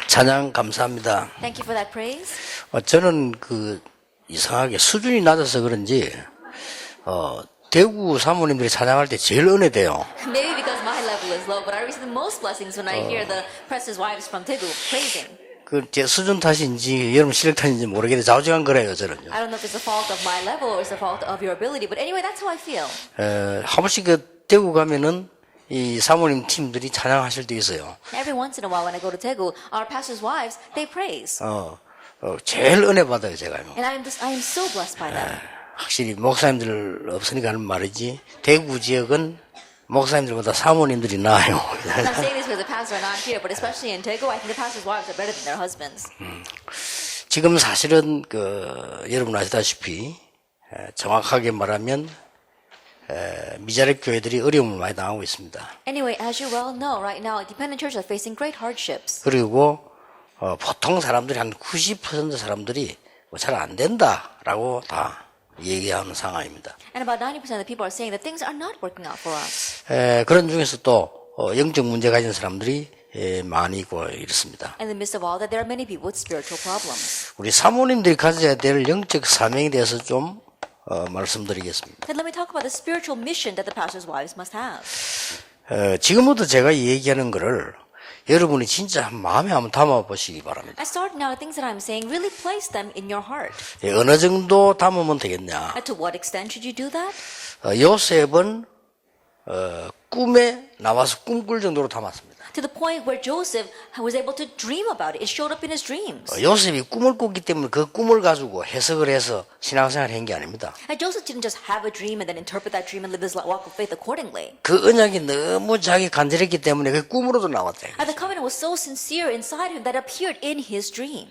찬양 감사합니다. Thank you for that praise. 저는 이상하게 수준이 낮아서 그런지 대구 사모님들이 찬양할 때 제일 은혜돼요. Maybe because my level is low, but I receive the most blessings when I hear the pastors' wives from Daegu praising. 제 수준 탓인지 여러분 실력 탓인지 모르겠는데 좌우지간 그래요 저는요. I don't know if it's the fault of my level or it's the fault of your ability, but anyway, that's how I feel. 한 번씩 대구 가면은 이 사모님 팀들이 찬양하실 때 있어요. Every once in a while when I go to Daegu, our pastors' wives, they praise. 제일 은혜 받아요 제가요. And I am so blessed by them. 확실히 목사님들 없으니까 하는 말이지 대구 지역은 목사님들보다 사모님들이 나아요. I'm not saying this because the pastors are not here, but especially in Daegu, I think the pastors' wives are better than their husbands. 지금 사실은 여러분 아시다시피 정확하게 말하면 미자립 교회들이 어려움을 많이 당하고 있습니다. Anyway, as you well know, right now, independent churches are facing great hardships. 그리고 보통 사람들이 한 90% 사람들이 잘 안 된다라고 다 얘기하는 상황입니다. And about 90% of the people are saying that things are not working out for us. 그런 중에서 또 영적 문제 가진 사람들이 많이 있고 이렇습니다. In the midst of all that, there are many people with spiritual problems. 우리 사모님들이 가져야 될 영적 사명에 대해서 좀 말씀드리겠습니다. Then let me talk about the spiritual mission that the pastors' wives must have. 지금부터 제가 얘기하는 거를 여러분이 진짜 마음에 한번 담아보시기 바랍니다. I start now, the things that I'm saying, really place them in your heart. 어느 정도 담으면 되겠냐? And to what extent should you do that? 요셉은 꿈에 나와서 꿈꿀 정도로 담았습니다. To the point where Joseph was able to dream about it. It showed up in his dreams. 요셉이 꿈을 꿨기 때문에 그 꿈을 가지고 해석을 해서 신앙생활을 한 게 아닙니다. And Joseph didn't just have a dream and then interpret that dream and live his walk of faith accordingly. 그 언약이 너무 자기 간절했기 때문에 그 꿈으로도 나왔다. And the covenant was so sincere inside him that it appeared in his dream.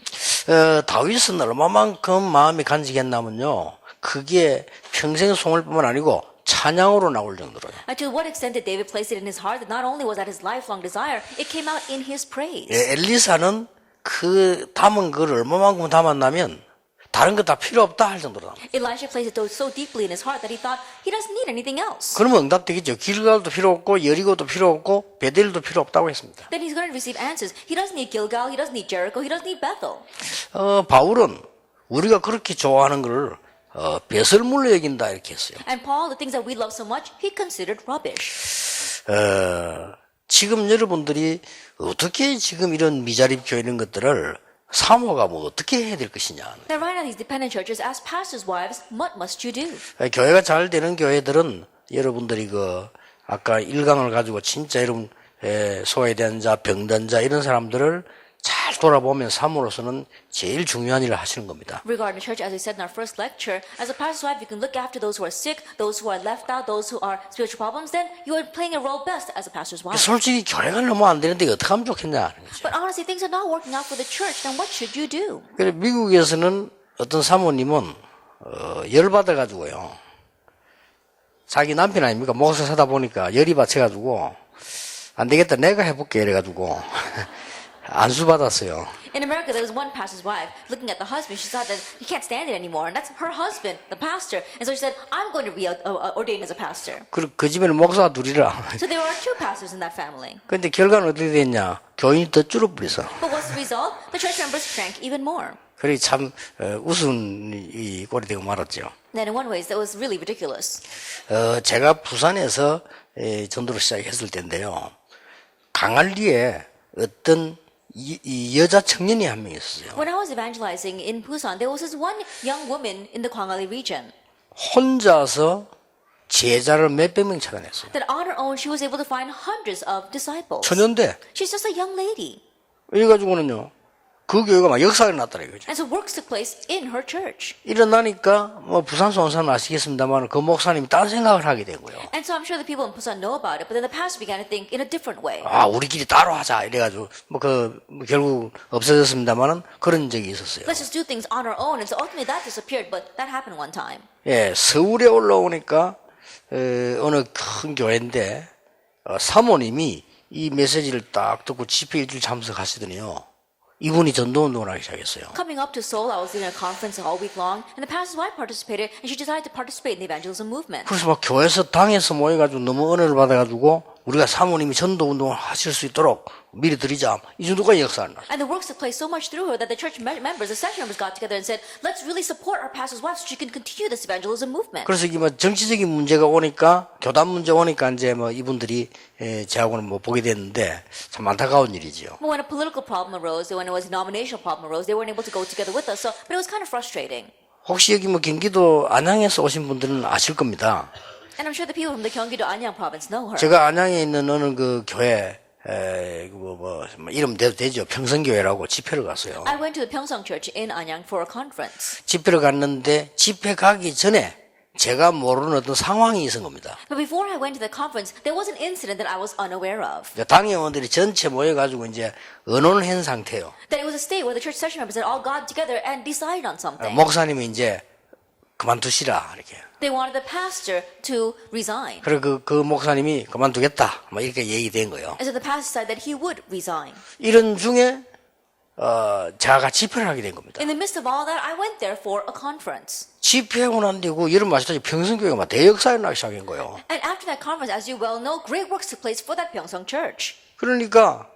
다윗은 얼마만큼 마음이 간직했냐면요. 그게 평생 송을 뿐만 아니고 찬양으로 나올 정도로요. And to what extent did David place it in his heart that not only was that his lifelong desire, it came out in his praise. 엘리사는 그 담은 거를 얼마만큼 담았냐면 다른 거 다 필요 없다 할 정도로 담았어요. Elisha placed it so deeply in his heart that he thought he doesn't need anything else. 그러면 응답되겠죠. 길갈도 필요 없고 여리고도 필요 없고 베델도 필요 없다고 했습니다. Then he's going to receive answers. He doesn't need Gilgal, he doesn't need Jericho, he doesn't need Bethel. 바울은 우리가 그렇게 좋아하는 거를 배설물로 여긴다 이렇게 했어요. And Paul, the things that we love so much, he considered rubbish. 지금 여러분들이 어떻게 지금 이런 미자립 교회 이런 것들을 사모가 어떻게 해야 될 것이냐. Now right now these dependent churches, as pastors' wives, what must you do? 교회가 잘 되는 교회들은 여러분들이 아까 1강을 가지고 진짜 여러분 소외된 자, 병든 자 이런 사람들을 잘 돌아보면 사모로서는 제일 중요한 일을 하시는 겁니다. Regarding the church, as we said in our first lecture, as a pastor's wife, you can look after those who are sick, those who are left out, those who are spiritual problems. Then you are playing a role best as a pastor's wife. 솔직히 교회가 너무 안 되는데 어떻게 하면 좋겠냐. But honestly, things are not working out for the church. Then what should you do? 그래서 미국에서는 어떤 사모님은 열받아가지고요. 자기 남편 아닙니까? 목사 사다 보니까 열이 받쳐가지고 안 되겠다 내가 해볼게 이래가지고 안수 받았어요. In America, there was one pastor's wife looking at the husband. She thought that he can't stand it anymore, and that's her husband, the pastor. And so she said, "I'm going to be ordained as a pastor." 그 집에는 목사가 둘이라. So there were two pastors in that family. 근데 결과는 어떻게 됐냐? 교인이 더 줄어버렸어. But what's the result? The church members shrank even more. 그래 참 우스운 이 꼴이 되고 말았죠. Then in one way, that was really ridiculous. 제가 부산에서 전도를 시작했을 때인데요. 강할리에 어떤 이 여자 청년이 한 명 있었어요. When I was evangelizing in Busan, there was this one young woman in the Gwangali region. 혼자서 제자를 몇백 명 찾아냈어요. That on her own, she was able to find hundreds of disciples. 천연대. She's just a young lady. 이래가지고는요. 그 교회가 막 역사가 났더라 이거죠. And so works took place in her church. 일어나니까 부산서 온 사람 아시겠습니다만 그 목사님이 딴 생각을 하게 된 거예요. And so I'm sure the people in Busan know about it, but then the pastor began to think in a different way. 우리끼리 따로 하자 이래가지고 결국 없어졌습니다만은 그런 적이 있었어요. Let's just do things on our own. And so ultimately that disappeared, but that happened one time. 서울에 올라오니까 어느 큰 교회인데 사모님이 이 메시지를 딱 듣고 집회 일주일 참석하시더니요. 이분이 전도운동을 하기 시작했어요. Coming up to Seoul, I was in a conference all week long, and the pastor's wife participated, and she decided to participate in the evangelism movement. 그래서 막 교회에서 당에서 모여가지고 너무 은혜를 받아가지고 우리가 사모님이 전도운동을 하실 수 있도록 미리 드리자. 이 정도까지 역사를 놨어요. And the works took place so much through her that the church members, the section members got together and said, let's really support our pastor's wife so she can continue this evangelism movement. 그래서 이게 뭐 정치적인 문제가 오니까, 교단 문제 오니까 이제 뭐 이분들이 제하고는 뭐 보게 됐는데 참 안타까운 일이지요. But when a political problem arose, when it was a denominational problem arose, they weren't able to go together with us. But it was kind of frustrating. 혹시 여기 뭐 경기도 안양에서 오신 분들은 아실 겁니다. And I'm sure the people from the Gyeonggi-do Anyang province know her. 제가 안양에 있는 어느 그 교회, 이름 대도 되죠. 평성교회라고 집회를 갔어요. I went to the Pyeongseong Church in Anyang for a conference. 집회를 갔는데 집회 가기 전에 제가 모르는 어떤 상황이 있은 겁니다. But before I went to the conference, there was an incident that I was unaware of. 당회원들이 전체 모여가지고 이제 의논한 상태예요. That it was a state where the church session members had all got together and decided on something. 목사님이 이제 그만두시라 이렇게. They wanted the pastor to resign. 그리고 그 목사님이 그만두겠다 뭐 이렇게 얘기된 거예요. And so the pastor said that he would resign. 이런 중에 제가 집회를 하게 된 겁니다. In the midst of all that, I went there for a conference. 집회하고 난 뒤고 여러분 아시다시피 평성교회가 막 대역사에 나기 시작한 거예요. And after that conference, as you well know, great works took place for that Pyeongseong Church. 그러니까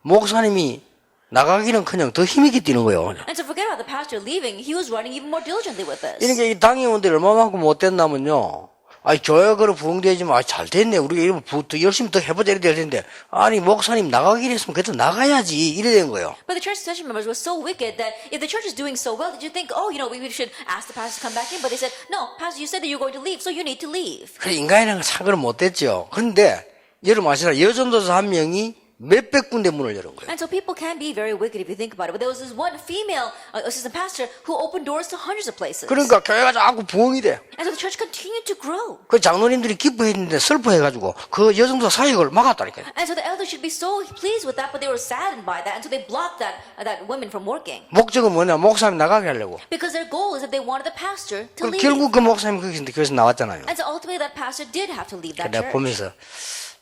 목사님이 나가기는커녕 더 힘있게 뛰는 거예요. And so forget about the pastor leaving, he was running even more diligently with us. 이러니까 이 당회원들이 얼마만큼 못됐냐면요. 아니 교회가 그래 부흥되지만 잘 됐네. 우리가 이러면 더 열심히 더 해보자 이래야 될 텐데 아니 목사님 나가기로 했으면 그래도 나가야지 이래 된 거예요. But the church session members were so wicked that if the church is doing so well, did you think, oh, we should ask the pastor to come back in? But they said, no, pastor, you said that you're going to leave, so you need to leave. 그래 인간이라는 건 상관은 못됐죠. 그런데 여러분 아시나 여전도사 한 명이 몇백 군데 문을 열은 거예요. And so people can be very wicked if you think about it. But there was this one female assistant pastor who opened doors to hundreds of places. 그러니까 교회가 자꾸 부흥이 돼. And so the church continued to grow. 그 장로님들이 기뻐했는데 슬퍼해가지고 그 여정도 사역을 막았다니까요. And so the elders should be so pleased with that, but they were saddened by that, and so they blocked that women from working. 목적은 뭐냐? 목사님 나가게 하려고. Because their goal is that they wanted the pastor to 그럼 leave. 결국 그 목사님 거기서 나왔잖아요. And so ultimately that pastor did have to leave that 내가 church. 보면서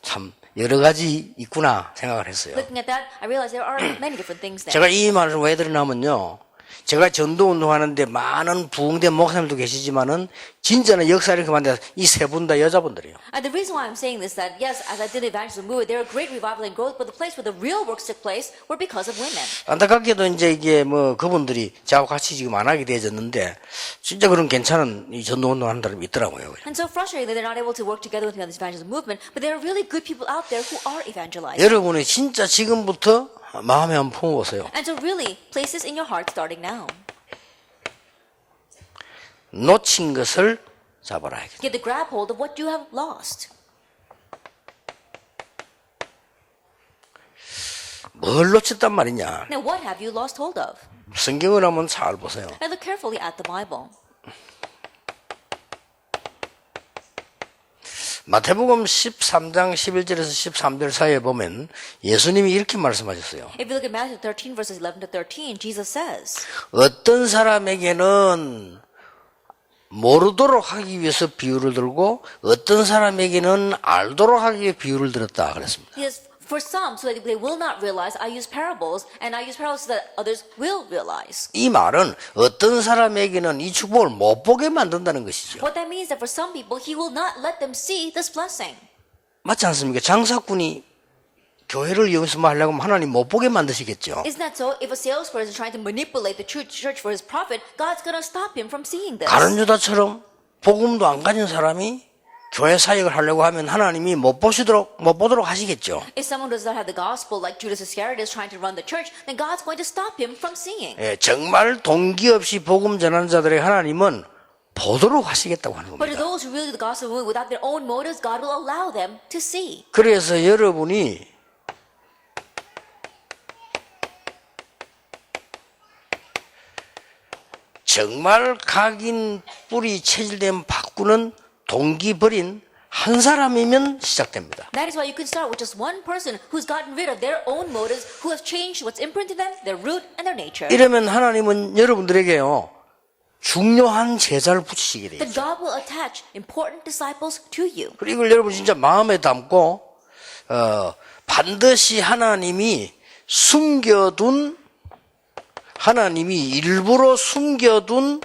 참 여러 가지 있구나 생각을 했어요. Looking at that, I realized there are many different things there. 제가 이 말을 왜 드리냐면요. 제가 전도 운동하는데 많은 부흥된 목사님도 계시지만은 진짜는 역사를 그만둬 이 세 분 다 여자분들이에요. And the reason why I'm saying this that yes, as I did evangelism movement, there are great revival and growth, but the place where the real works took place were because of women. 안타깝게도 이제 이게 뭐 그분들이 저하고 같이 지금 안 하게 되어졌는데 진짜 그런 괜찮은 이 전도 운동하는 사람이 있더라고요. And so frustrating that they're not able to work together with me on this evangelism movement, but there are really good people out there who are evangelizing. 여러분이 진짜 지금부터 마음에 한번 품어보세요. And so really, place this in your heart starting now. 놓친 것을 잡아라. Get to grab hold of what you have lost. 뭘 놓쳤단 말이냐. Now, what have you lost hold of? 성경을 한번 잘 보세요. And look carefully at the Bible. 마태복음 13장 11절에서 13절 사이에 보면 예수님이 이렇게 말씀하셨어요. If you look at Matthew 13, verses 11 to 13, Jesus says, 어떤 사람에게는 모르도록 하기 위해서 비유를 들고 어떤 사람에게는 알도록 하기 위해 비유를 들었다 그랬습니다. He says, for some, so that they will not realize, I use parables, and I use parables so that others will realize. 이 말은 어떤 사람에게는 이 축복을 못 보게 만든다는 것이죠. What that means is that for some people, he will not let them see this blessing. 맞지 않습니까? 장사꾼이 교회를 이용해서 뭐 하려고 하면 하나님 못 보게 만드시겠죠. Isn't that so? If a salesperson is trying to manipulate the church for his profit, God's going to stop him from seeing this. 가룟 유다처럼 복음도 안 가진 사람이 교회 사역을 하려고 하면 하나님이 못 보도록 하시겠죠. If someone does not have the gospel, like Judas Iscariot is trying to run the church, then God's going to stop him from seeing. 예, 정말 동기 없이 복음 전하는 자들의 하나님은 보도록 하시겠다고 하는 But to 겁니다. those who really do the gospel without their own motives, God will allow them to see. 그래서 여러분이 정말 각인 뿌리 체질된 바꾸는 동기 버린 한 사람이면 시작됩니다. That is why you can start with just one person who's gotten rid of their own motives, who has changed what's imprinted them, their root and their nature. 이러면 하나님은 여러분들에게요 중요한 제자를 붙이시게 돼요. That God will attach important disciples to you. 그리고 이걸 여러분 진짜 마음에 담고 반드시 하나님이 일부러 숨겨둔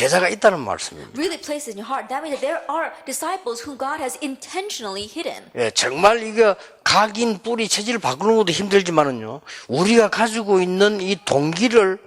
제자가 있다는 말씀입니다. really placed in your heart, that means that there are disciples whom God has intentionally hidden. 예, 정말 이거 각인 뿌리 체질을 바꾸는 것도 힘들지만은요, 우리가 가지고 있는 이 동기를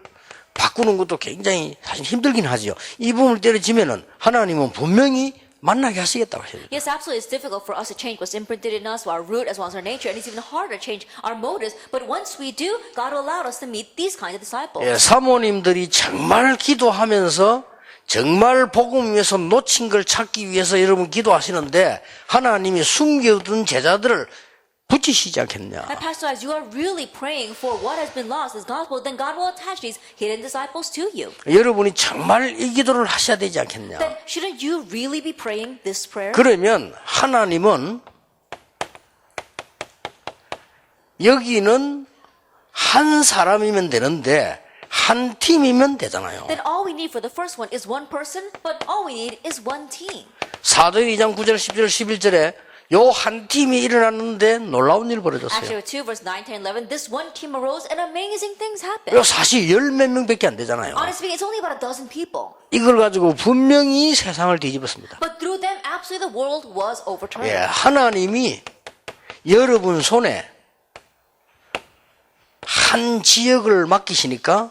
바꾸는 것도 굉장히 사실 힘들긴 하지요. 이 부분을 때려지면은 하나님은 분명히 만나게 하시겠다고 하셔요. Yes, absolutely, it's difficult for us to change what's imprinted in us, our root as well as our nature, and it's even harder to change our motives. But once we do, God will allow us to meet these kinds of disciples. 예, 사모님들이 정말 기도하면서 정말 복음 위해서 놓친 걸 찾기 위해서 여러분 기도하시는데 하나님이 숨겨둔 제자들을 붙이시지 않겠냐. And Pastor, as you are really praying for what has been lost, this gospel, then God will attach these hidden disciples to you. 여러분이 정말 이 기도를 하셔야 되지 않겠냐. Then shouldn't you really be praying this prayer? 그러면 하나님은 여기는 한 사람이면 되는데 한 팀이면 되잖아요. Then all we need for the first one is one person, but all we need is one team. 사도행 2장 9절 10절 11절에 요 한 팀이 일어났는데 놀라운 일이 Acts 벌어졌어요. 2, verse 9, 10, 11, this one team arose and amazing things 요 happened. 사실 열 몇 명밖에 안 되잖아요. Honestly speaking, it's only about a dozen people. 이걸 가지고 분명히 세상을 뒤집었습니다. But through them, absolutely the world was overturned. 예, 하나님이 여러분 손에 한 지역을 맡기시니까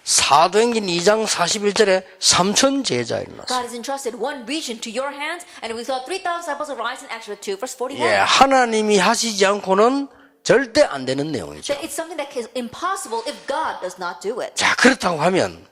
사도행전 2장 41절에 3천 제자 일어났어요. God has entrusted one region to your hands, and we saw 3,000 disciples arise in Acts 2, verse 41. 예, 하나님이 하시지 않고는 절대 안 되는 내용이죠. That it's something that is impossible if God does not do it. 자, 그렇다고 하면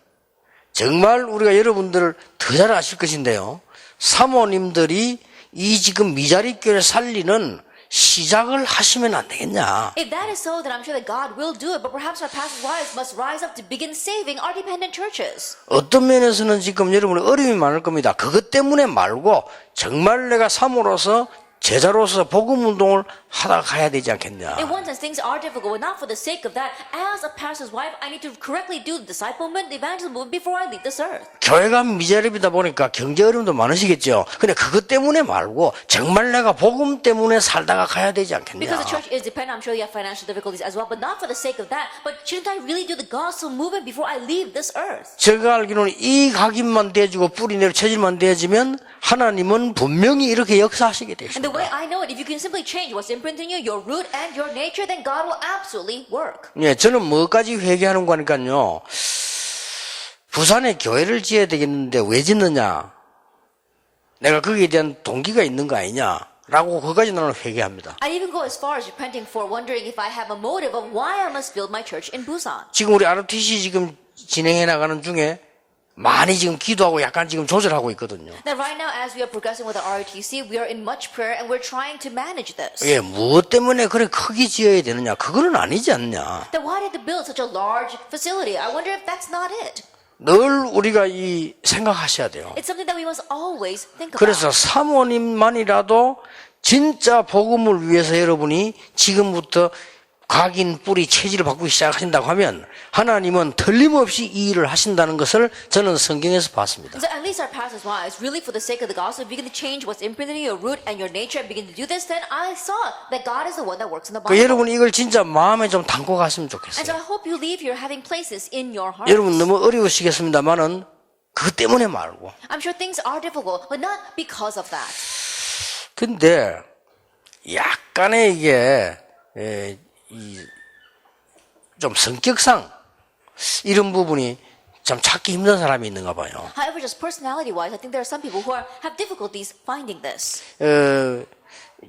정말 우리가 여러분들을 더 잘 아실 것인데요. 사모님들이 이 지금 미자리 교회를 살리는 시작을 하시면 안 되겠냐. If that is so, then I'm sure that God will do it, but perhaps our pastors' wives must rise up to begin saving our dependent churches. 어떤 면에서는 지금 여러분의 어려움이 많을 겁니다. 그것 때문에 말고 정말 내가 사모로서 제자로서 복음 운동을 하다 가야 되지 않겠냐. In one sense, things are difficult, but not for the sake of that. As a pastor's wife, I need to correctly do the disciple movement, the evangelism movement before I leave this earth. 교회가 미자립이다 보니까 경제 어려움도 많으시겠죠. 근데 그것 때문에 말고 정말 내가 복음 때문에 살다가 가야 되지 않겠냐. Because the church is dependent, I'm sure you have financial difficulties as well, but not for the sake of that. But shouldn't I really do the gospel movement before I leave this earth? 제가 알기로는 이 각인만 대주고 뿌리 내려 체질만 대지면 하나님은 분명히 이렇게 역사하시게 되십니다. And the way I know it, if you can simply change what's imprinted in you, your root and your nature, then God will absolutely work. 예, 저는 뭐까지 회개하는 거니까요. 부산에 교회를 지어야 되겠는데 왜 짓느냐? 내가 거기에 대한 동기가 있는 거 아니냐? 라고 그까지 나는 회개합니다. I even go as far as repenting for wondering if I have a motive of why I must build my church in Busan. 지금 우리 ROTC 지금 진행해 나가는 중에 많이 지금 기도하고 약간 지금 조절하고 있거든요. Now, right now, as we are progressing with the ROTC, we are in much prayer and we're trying to manage this. 예, 무엇 때문에 그래 크게 지어야 되느냐? 그거는 아니지 않냐? Then why did they build such a large facility? I wonder if that's not it. 늘 우리가 이 생각하셔야 돼요. It's something that we must always think about. 그래서 사모님만이라도 진짜 복음을 위해서 여러분이 지금부터 각인 뿌리 체질을 바꾸기 시작하신다고 하면 하나님은 틀림없이 이 일을 하신다는 것을 저는 성경에서 봤습니다. So at least our pastors' wives, really for the sake of the gospel, begin to change what's imprinted in your root and your nature and begin to do this, then I saw that God is the one that works in the 그 Bible. 여러분 이걸 진짜 마음에 좀 담고 갔으면 And so 좋겠어요. I hope you leave here having places in your heart. 여러분 너무 어려우시겠습니다만은 그것 때문에 말고. I'm sure things are difficult, but not because of that. 근데 약간의 이게 좀 성격상 이런 부분이 참 찾기 힘든 사람이 있는가 봐요. However, just personality-wise, I think there are some people who have difficulties finding this.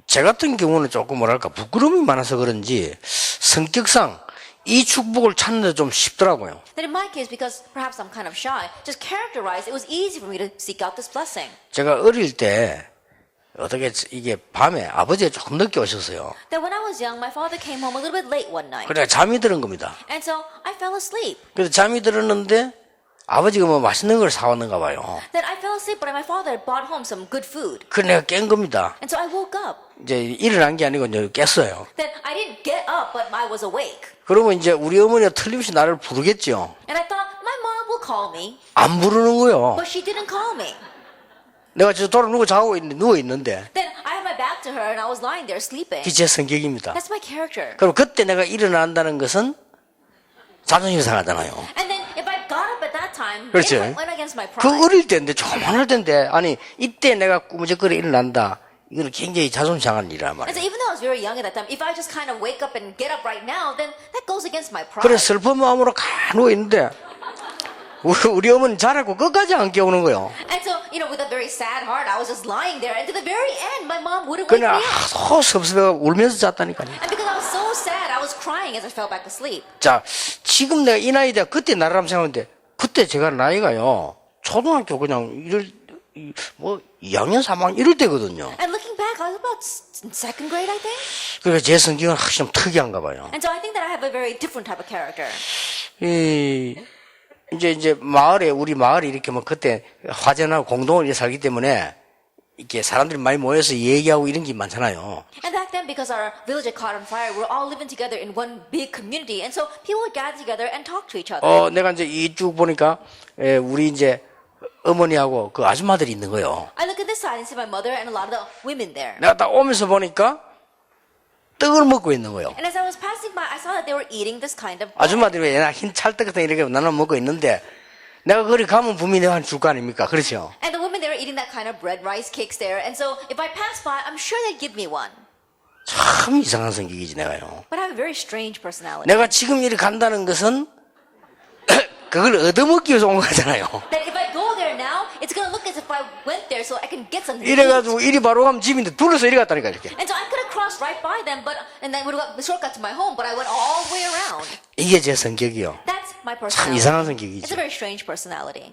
제 같은 경우는 조금 뭐랄까 부끄러움이 많아서 그런지 성격상 이 축복을 찾는데 좀 쉽더라고요. Then in my case, because perhaps I'm kind of shy, just characterized, it was easy for me to seek out this blessing. 제가 어릴 때 어떻게 이게 밤에 아버지가 조금 늦게 오셨어요. Then when I was young, my father came home a little bit late one night. 그래 잠이 드는 겁니다. And so I fell asleep. 그래서 잠이 들었는데 아버지가 뭐 맛있는 걸 사왔는가 봐요. Then I fell asleep, but my father brought home some good food. 그래 내가 깬 겁니다. And so I woke up. 이제 일어난 게 아니고 이제 깼어요. Then I didn't get up, but I was awake. 그러면 이제 우리 어머니가 틀림없이 나를 부르겠죠. And I thought, my mom will call me. 안 부르는 거요. But she didn't call me. 내가 저 돌아 누워 있는데 Then I had my back to her and I was lying there sleeping. 그게 제 성격입니다. That's my character. 그럼 그때 내가 일어난다는 것은 자존심 상하잖아요. And then if I got up at that time, 그렇지. it went against my 그 pride. 어릴 때인데, 조그만할 때인데, 아니, 이때 내가 꾸무적거리 일어난다. 이건 굉장히 자존심 상한 일이란 And 말이야. so even though I was very young at that time, if I just kind of wake up and get up right now, then that goes against my pride. 그래, 슬픈 마음으로 가누워 있는데, 우리 어머니 자라고 끝까지 안 깨우는 거요. And so, with a very sad heart, I was just lying there. And to the very end, my mom wouldn't wake me 그냥 up. 섭섭해가 울면서 잤다니까요. And because I was so sad, I was crying as I fell back asleep. 자, 지금 내가 이 나이다 그때 나라면 생각하는데, 그때 제가 나이가요, 초등학교 그냥 2학년, 3학년 이럴 때거든요. And looking back, I was about in second grade, I think. 그러니까 제 성격은 확실히 좀 특이한가 봐요. And so I think that I have a very different type of character. 이제 우리 마을이 이렇게 뭐 그때 화전하고 공동으로 살기 때문에 이렇게 사람들이 많이 모여서 얘기하고 이런 게 많잖아요. And back then, because our village had caught on fire, we were all living together in one big community. And so people would gather together and talk to each other. 내가 이제 이쪽 보니까, 우리 이제 어머니하고 그 아줌마들이 있는 거요. I look at this side and see my mother and a lot of the women there. 내가 딱 오면서 보니까 떡을 먹고 있는 거요. And as I was passing by, I saw that they were eating this kind of bread. 아줌마들이 왜 흰 찰떡 같은 이렇게 나눠 먹고 있는데, 내가 거기 가면 분명히 내가 줄 거 아닙니까? 그렇죠? And the women, they were eating that kind of bread, rice cakes there. And so if I pass by, I'm sure they'd give me one. 참 이상한 성격이지, 내가요. But I have a very strange personality. 내가 지금 이리 간다는 것은, 그걸 얻어먹기 위해서 온 거잖아요. That if I go there now, it's going to look as if I went there so I can get something to eat. 이래가지고 이리 바로 가면 집인데 둘러서 이리 갔다니까, 이렇게. And so I could have crossed right by them, and then would have got the shortcut to my home, but I went all the way around. 이게 제 성격이요. That's my 참 personality. 이상한 It's 성격이죠. a very strange personality.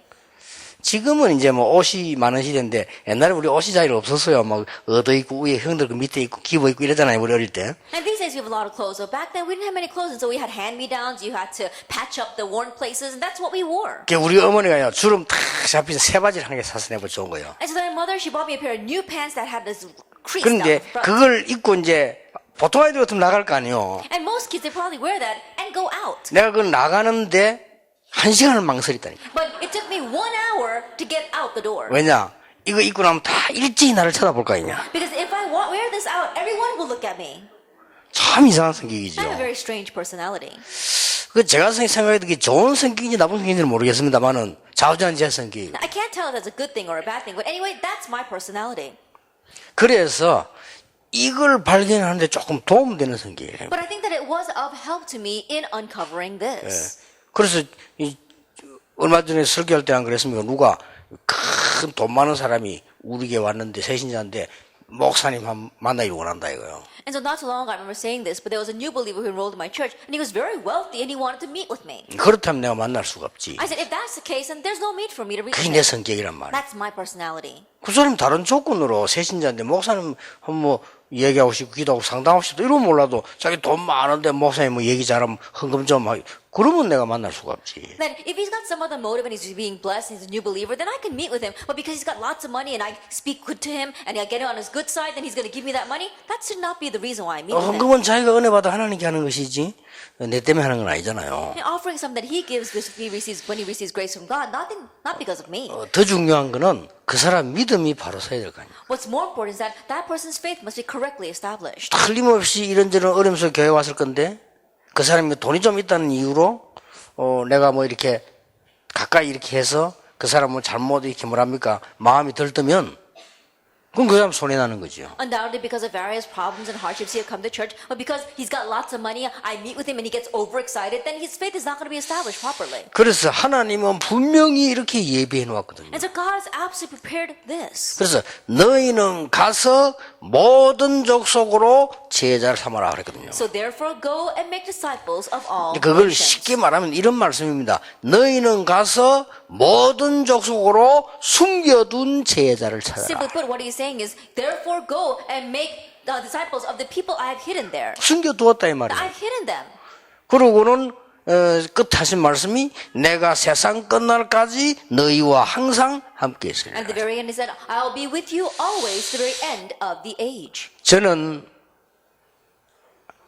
지금은 이제 뭐 옷이 많은 시대인데, 옛날에 우리 옷이 잘 없었어요. 막 얻어 있고 위에 형들 그 밑에 있고 기버 있고 이러잖아요, 우리 어릴 때. And these days we have a lot of clothes. So back then we didn't have many clothes, and so we had hand-me-downs. You had to patch up the worn places, and that's what we wore. 우리 어머니가요, 주름 탁 잡힌 새 바지를 한 개 사서 내고 좋은 거예요. And so then my mother, she bought me a pair of new pants that had this crease 그런데 down the front. 그걸 입고 이제 보통 아이들 같으면 나갈 거 아니에요. And most kids, they probably wear that and go out. 내가 그걸 나가는데 1시간을 망설였다니까. But it took me 1 hour to get out the door. 왜냐? 이거 입고 나면 다 일찍이 나를 쳐다볼 거 아니냐. Because if I wear this out, everyone will look at me. 참 이상한 I have a 성격이죠. very strange personality. 그 제가 생각해도 그게 좋은 성격인지 나쁜 성격인지는 모르겠습니다만은 좌우지간 제 성격이고. I can't tell if that's a good thing or a bad thing, but anyway, that's my personality. 그래서 이걸 발견하는데 조금 도움되는 성격이에요. But I think that it was of help to me in uncovering this. 그래서 얼마 전에 설교할 때 안 그랬습니까? 누가 큰 돈 많은 사람이 우리 교회 왔는데 새신자인데 목사님 만나기를 원한다 이거요. And so not too long ago, I remember saying this, but there was a new believer who enrolled in my church, and he was very wealthy, and he wanted to meet with me. 그렇다면 내가 만날 수가 없지. I said, if that's the case, then there's no need for me to reach 그게 him. 내 성격이란 말이야. That's my personality. 그 사람 다른 조건으로 새신자인데 목사님 뭐 얘기하고 싶고 기도하고 상담하고 싶다 이러면 몰라도 자기 돈 많은데 목사님 뭐 얘기 잘하면 헌금 좀 하고 그러면 내가 만날 수가 없지. Then if he's got some other motive and he's being blessed and he's a new believer, then I can meet with him. But because he's got lots of money and I speak good to him and I get him on his good side, then he's going to give me that money. That should not be the reason why I meet with him. 헌금은 자기가 은혜 받아 하나님께 하는 것이지 내 때문에 하는 건 아니잖아요. And offering something that he gives when he receives grace from God, not because of me. 더 중요한 거는 그 사람 믿음이 바로 서야 될 거 아니에요. What's more important is that that person's faith must be correctly established. 틀림없이 이런저런 어려움 속에 교회 왔을 건데 그 사람이 돈이 좀 있다는 이유로 내가 뭐 이렇게 가까이 이렇게 해서 그 사람을 잘못 이렇게 뭐랍니까 마음이 들뜨면 그럼 그 사람 손해 나는 거죠. Undoubtedly because of various problems and hardships he had come to church, but because he's got lots of money, I meet with him and he gets overexcited, then his faith is not going to be established properly. 그래서 하나님은 분명히 이렇게 예비해 놓았거든요. And so God has absolutely prepared this. 그래서 너희는 가서 모든 족속으로 제자를 삼아라 그랬거든요. So therefore go and make disciples of all 그걸 nations. 쉽게 말하면 이런 말씀입니다. 너희는 가서 모든 족속으로 숨겨둔 제자를 찾아라. Simply put, what he's saying is, therefore go and make disciples of the people I have hidden there. 숨겨두었다 이 말이에요. I've hidden them. 그러고는 끝 하신 말씀이 내가 세상 끝날까지 너희와 항상 함께 있으리라. At the very end he said, I'll be with you always to the very end of the age. 저는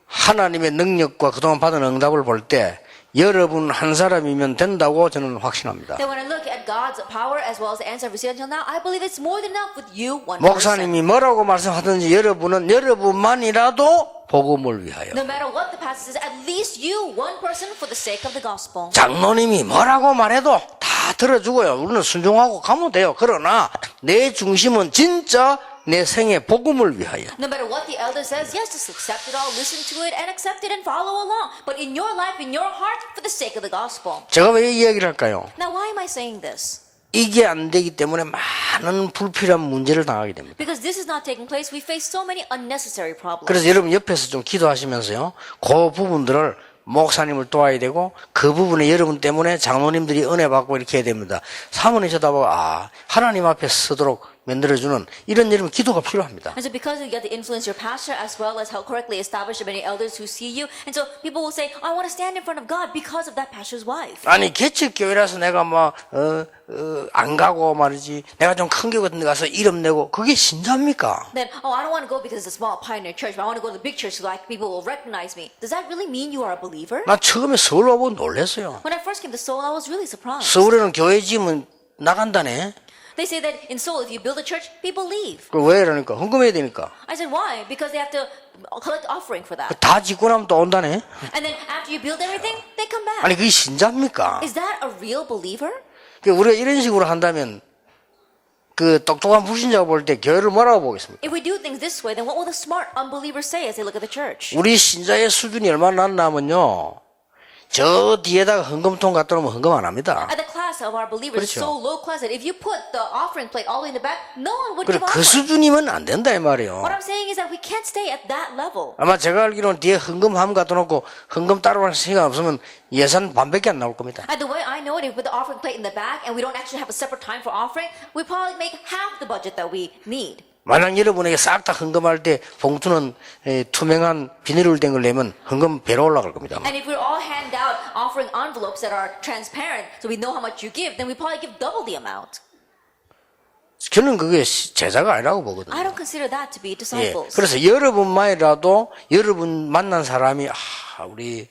하나님의 능력과 그동안 받은 응답을 볼 때 여러분 한 사람이면 된다고 저는 확신합니다. That when I look at God's power as well as the answer I've received until now, I believe it's more than enough with you, one person. 목사님이 뭐라고 말씀하든지 여러분은 여러분만이라도 복음을 위하여. No matter what the pastor says, at least you, one person, for the sake of the gospel. 장로님이 뭐라고 말해도 다 들어주고요. 우리는 순종하고 가면 돼요. 그러나 내 중심은 진짜 내 생의 복음을 위하여. No matter what the elder says, yes, just accept it all, listen to it, and accept it and follow along. But in your life, in your heart, for the sake of the gospel. 제가 왜 이 이야기를 할까요? Now, why am I saying this? 이게 안 되기 때문에 많은 불필요한 문제를 당하게 됩니다. Because this is not taking place, we face so many unnecessary problems. 그래서 여러분 옆에서 좀 기도하시면서요. 그 부분들을 목사님을 도와야 되고 그 부분에 여러분 때문에 장로님들이 은혜 받고 이렇게 해야 됩니다. 사모님 쳐다보고 하나님 앞에 서도록 만들어주는 이런 여러분 기도가 필요합니다. And so because you get to influence your pastor as well as help correctly establish many elders who see you. And so people will say, I want to stand in front of God because of that pastor's wife. 아니 개척교회라서 내가 안 가고 말이지 내가 좀 큰 교회 같은 데 가서 이름 내고 그게 신자입니까? Then, I don't want to go because it's a small pioneer church, but I want to go to the big church so like people will recognize me. Does that really mean you are a believer? 나 처음에 서울 와보고 놀랐어요. When I first came to Seoul, I was really surprised. 서울에는 교회 지으면 나간다네. They say that in Seoul, if you build a church, people leave. 그 왜 이러니까 헌금해야 되니까. I said, why? Because they have to collect offering for that. 다 짓고 나면 또 온다네. And then after you build everything, they come back. 아니 그게 신자입니까? Is that a real believer? 우리가 이런 식으로 한다면 그 똑똑한 불신자가 볼 때 교회를 뭐라고 보겠습니까? If we do things this way, then what will the smart unbelievers say as they look at the church? 우리 신자의 수준이 얼마나 낮냐면요. 저 뒤에다가 헌금통 갖다 놓으면 헌금 안 합니다. And the class of our believers is 그렇죠. so low class that if you put the offering plate all the way in the back, no one would 그래 give 그 offering. 수준이면 안 된다 이 말이에요. What I'm saying is that we can't stay at that level. 아마 제가 알기로는 뒤에 헌금함 갖다 놓고 헌금 따로 할 시간 없으면 예산 반밖에 안 나올 겁니다. And the way I know it, if we put the offering plate in the back and we don't actually have a separate time for offering, we probably make half the budget that we need. 만약 여러분에게 싹 다 헌금할 때 봉투는 투명한 비닐로 된 걸 내면 헌금 배로 올라갈 겁니다. And if we all hand out offering envelopes that are transparent so we know how much you give, then we probably give double the amount. 저는 그게 제자가 아니라고 보거든요. I don't consider that to be 예, disciples. 그래서 여러분만이라도 여러분 만난 사람이 우리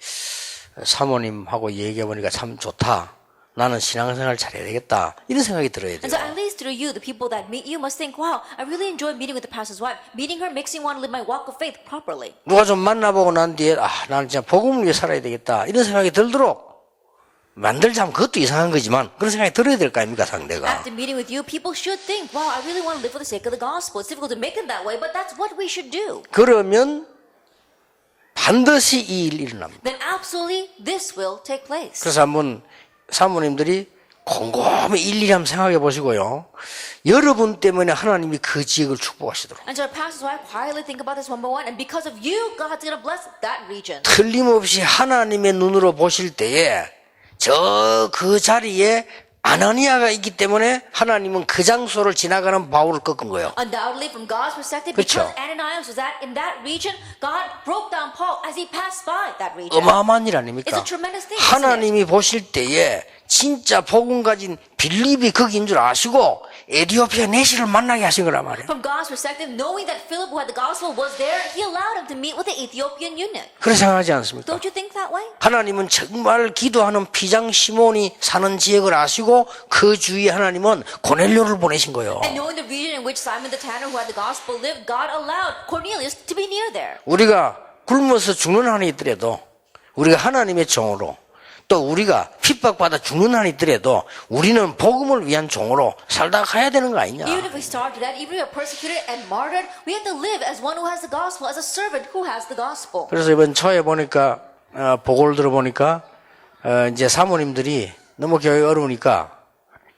사모님하고 얘기해보니까 참 좋다. 나는 신앙생활 잘해야 되겠다. 이런 생각이 들어야 And so 돼요. at least through you, the people that meet you must think, wow, I really enjoy meeting with the pastor's wife. Meeting her makes me want to live my walk of faith properly. 누가 좀 만나보고 난 뒤에 나는 진짜 복음을 위해 살아야 되겠다. 이런 생각이 들도록 만들자면 그것도 이상한 거지만 그런 생각이 들어야 될 거 아닙니까 상대가. After meeting with you, people should think, wow, I really want to live for the sake of the gospel. It's difficult to make it that way, but that's what we should do. 그러면 반드시 이 일이 일어납니다. Then absolutely this will take place. 그래서 한번 사모님들이 곰곰이 일일이 한번 생각해 보시고요. 여러분 때문에 하나님이 그 지역을 축복하시도록. And so our pastor's wife quietly think about this one by one, and because of you, God's going to bless that region. 틀림없이 하나님의 눈으로 보실 때에 그 자리에 아나니아가 있기 때문에 하나님은 그 장소를 지나가는 바울을 꺾은 거예요. Undoubtedly, from God's perspective, 그렇죠. because Ananias was in that region, God broke down Paul as he passed by that region. 어마어마한 일 아닙니까? It's a tremendous thing, isn't it? 하나님이 보실 때에 진짜 복음 가진 빌립이 거기인 줄 아시고 에티오피아 내시를 만나게 하신 거란 말이에요. From God's perspective, knowing that Philip, who had the gospel, was there, he allowed him to meet with the Ethiopian eunuch. 그렇게 생각하지 않습니까? Don't you think that way? 하나님은 정말 기도하는 피장 시몬이 사는 지역을 아시고 그 주위에 하나님은 고넬료를 보내신 거예요. And knowing the region in which Simon the Tanner, who had the gospel, lived, God allowed Cornelius to be near there. 우리가 굶어서 죽는 한이 있더라도 우리가 하나님의 종으로 또 우리가 핍박받아 죽는 한이 있더라도 우리는 복음을 위한 종으로 살다 가야 되는 거 아니냐. Even if we starve to that, even if we are persecuted and martyred, we have to live as one who has the gospel, as a servant who has the gospel. 그래서 이번 초에 보니까 보고를 들어보니까 이제 사모님들이 너무 교회 어려우니까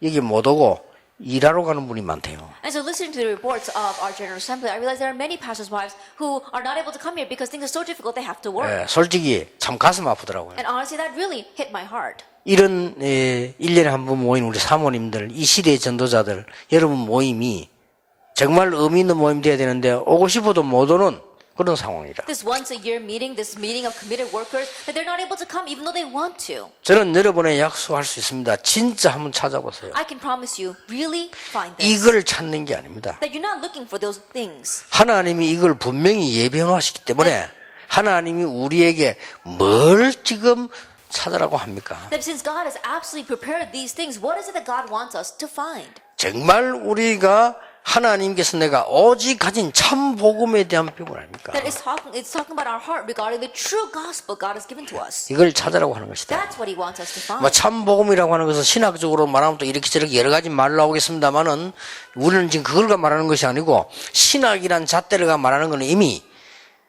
여기 못 오고 일하러 가는 분이 많대요. And so listening to the reports of our General Assembly, I realized there are many pastors' wives who are not able to come here because things are so difficult they have to work. 솔직히 참 가슴 아프더라고요. And honestly, that really hit my heart. 이런 1년에 한 번 모인 우리 사모님들, 이 시대의 전도자들, 여러분 모임이 정말 의미 있는 모임 돼야 되는데 오고 싶어도 못 오는 그런 상황이라. This once a year meeting, this meeting of committed workers, that they're not able to come even though they want to. 저는 여러분에 약속할 수 있습니다. 진짜 한번 찾아보세요. I can promise you, really find this. 이걸 찾는 게 아닙니다. That you're not looking for those things. 하나님이 이걸 분명히 예비해놓으시기 때문에 하나님이 우리에게 뭘 지금 찾으라고 합니까? That since God has absolutely prepared these things, what is it that God wants us to find? 정말 우리가 하나님께서 내가 오직 가진 참 복음에 대한 표본 아닙니까? That it's talking about our heart regarding the true gospel God has given to us. 이걸 찾으라고 하는 것이다. That's what He wants us to find. 뭐 참 복음이라고 하는 것은 신학적으로 말하면 또 이렇게 저렇게 여러 가지 말로 나오겠습니다만은 우리는 지금 그걸가 말하는 것이 아니고 신학이란 잣대가 말하는 것은 이미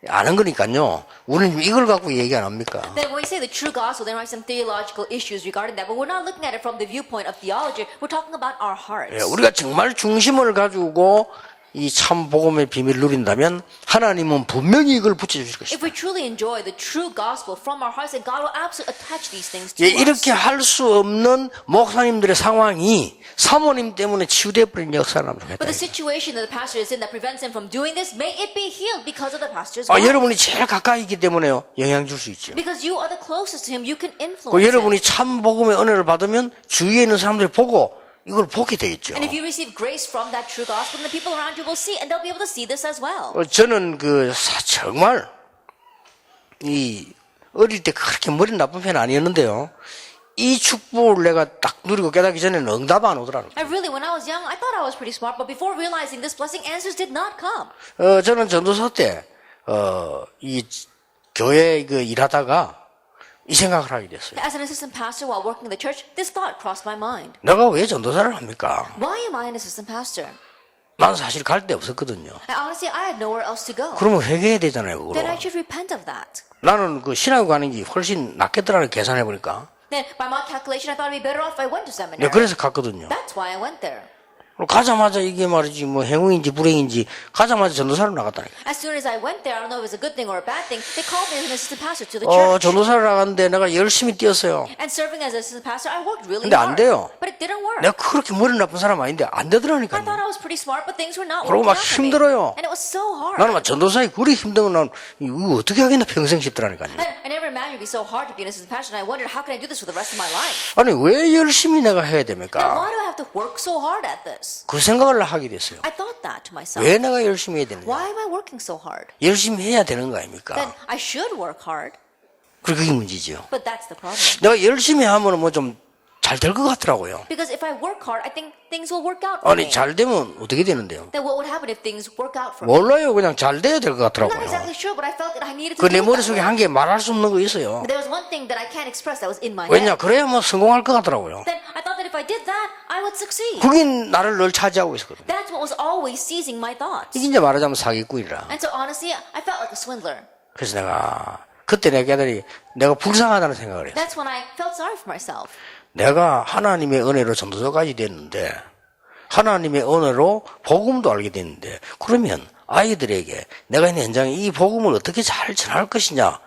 아는 거니까요. 우리는 이걸 갖고 얘기 안 합니까? Then when we say the true gospel, there are some theological issues regarding that, but we're not looking at it from the viewpoint of theology. We're talking about our hearts. 예, 우리가 정말 중심을 가지고 이 참 복음의 비밀을 누린다면 하나님은 분명히 이걸 붙여주실 것이다. If we truly enjoy the true gospel from our hearts, then God will absolutely attach these things to 예, us. 이렇게 할 수 없는 목사님들의 상황이 사모님 때문에 치유돼 버린 역사를 한번 했다. But the situation that the pastor is in that prevents him from doing this, may it be healed because of the pastor's 아, wife. 여러분이 제일 가까이 있기 때문에요. 영향 줄 수 있죠. Because you are the closest to him, you can influence 그 him. 여러분이 참 복음의 은혜를 받으면 주위에 있는 사람들이 보고 이걸 보게 되겠죠. And if you receive grace from that true gospel, then the people around you will see, and they'll be able to see this as well. 저는 정말 이 어릴 때 그렇게 머리 나쁜 편은 아니었는데요. 이 축복을 내가 딱 누리고 깨닫기 전에는 응답 안 오더라고요. And really, when I was young, I thought I was pretty smart, but before realizing this blessing, answers did not come. 저는 전도사 때 이 교회 일하다가 이 생각을 하게 됐어요. As an assistant pastor while working in the church, this thought crossed my mind. 내가 왜 전도사를 합니까? Why am I an assistant pastor? 난 사실 갈 데 없었거든요. And honestly, I had nowhere else to go. 그러면 회개해야 되잖아요, Then I 그거로. should repent of that. 나는 신학교 가는 게 훨씬 낫겠더라는 계산해 보니까. Then, by my calculation, I thought it'd be better off if I went to seminary. 내가 그래서 갔거든요. That's why I went there. 가자마자 이게 말이지 뭐 행운인지 불행인지 가자마자 전도사로 나갔다니까. As soon as I went there, I don't know if it was a good thing or a bad thing, they called me as an assistant pastor to the church. 전도사로 나갔는데 내가 열심히 뛰었어요. And serving as an assistant pastor, I worked really 근데 안 hard. 돼요. But it didn't work. 내가 그렇게 머리 나쁜 사람 아닌데 안 I 되더라니까요. thought I was pretty smart, but things were not 그러고 막 working out for me. 힘들어요. And it was so hard. 나는 막 전도사에 그리 힘든 건 난 이거 어떻게 하겠나 평생 싶더라니까요. I never imagined it'd be so hard to be an assistant pastor, and I wondered, how can I do this for the rest of my life? 아니 왜 열심히 내가 해야 Now, 됩니까? why do I have to work so hard at this? 그 생각을 하게 됐어요. I thought that to myself. 왜 내가 열심히 해야 되느냐? Why am I working so hard? 열심히 해야 되는 거 Then 아닙니까? I should work hard. 그게 문제죠. But that's the problem. 내가 열심히 하면 뭐 좀 잘 될 것 같더라고요. Because if I work hard, I think things will work out for 아니 me. 잘 되면 어떻게 되는데요? Then what would happen if things work out for me? 몰라요. 그냥 잘 돼야 될 것 I'm not 같더라고요. exactly sure, but I felt that I needed to 그 do 내 it that 머릿속에 way. 한 개 말할 수 없는 거 있어요. But there was one thing that I can't express that was in my 왜냐? head. 그래야 뭐 성공할 것 같더라고요. Then I thought that if I did that, I would succeed. 그게 나를 늘 차지하고 있었거든요. That's what was always seizing my thoughts. 이게 이제 말하자면 사기꾼이라. And so honestly, I felt like a swindler. 그래서 그때 내가 깨달이 내가 불쌍하다는 생각을 했어요. That's when I felt sorry for myself. 내가 하나님의 은혜로 전도자까지 됐는데 하나님의 은혜로 복음도 알게 됐는데 그러면 아이들에게 내가 있는 현장에 이 복음을 어떻게 잘 전할 것이냐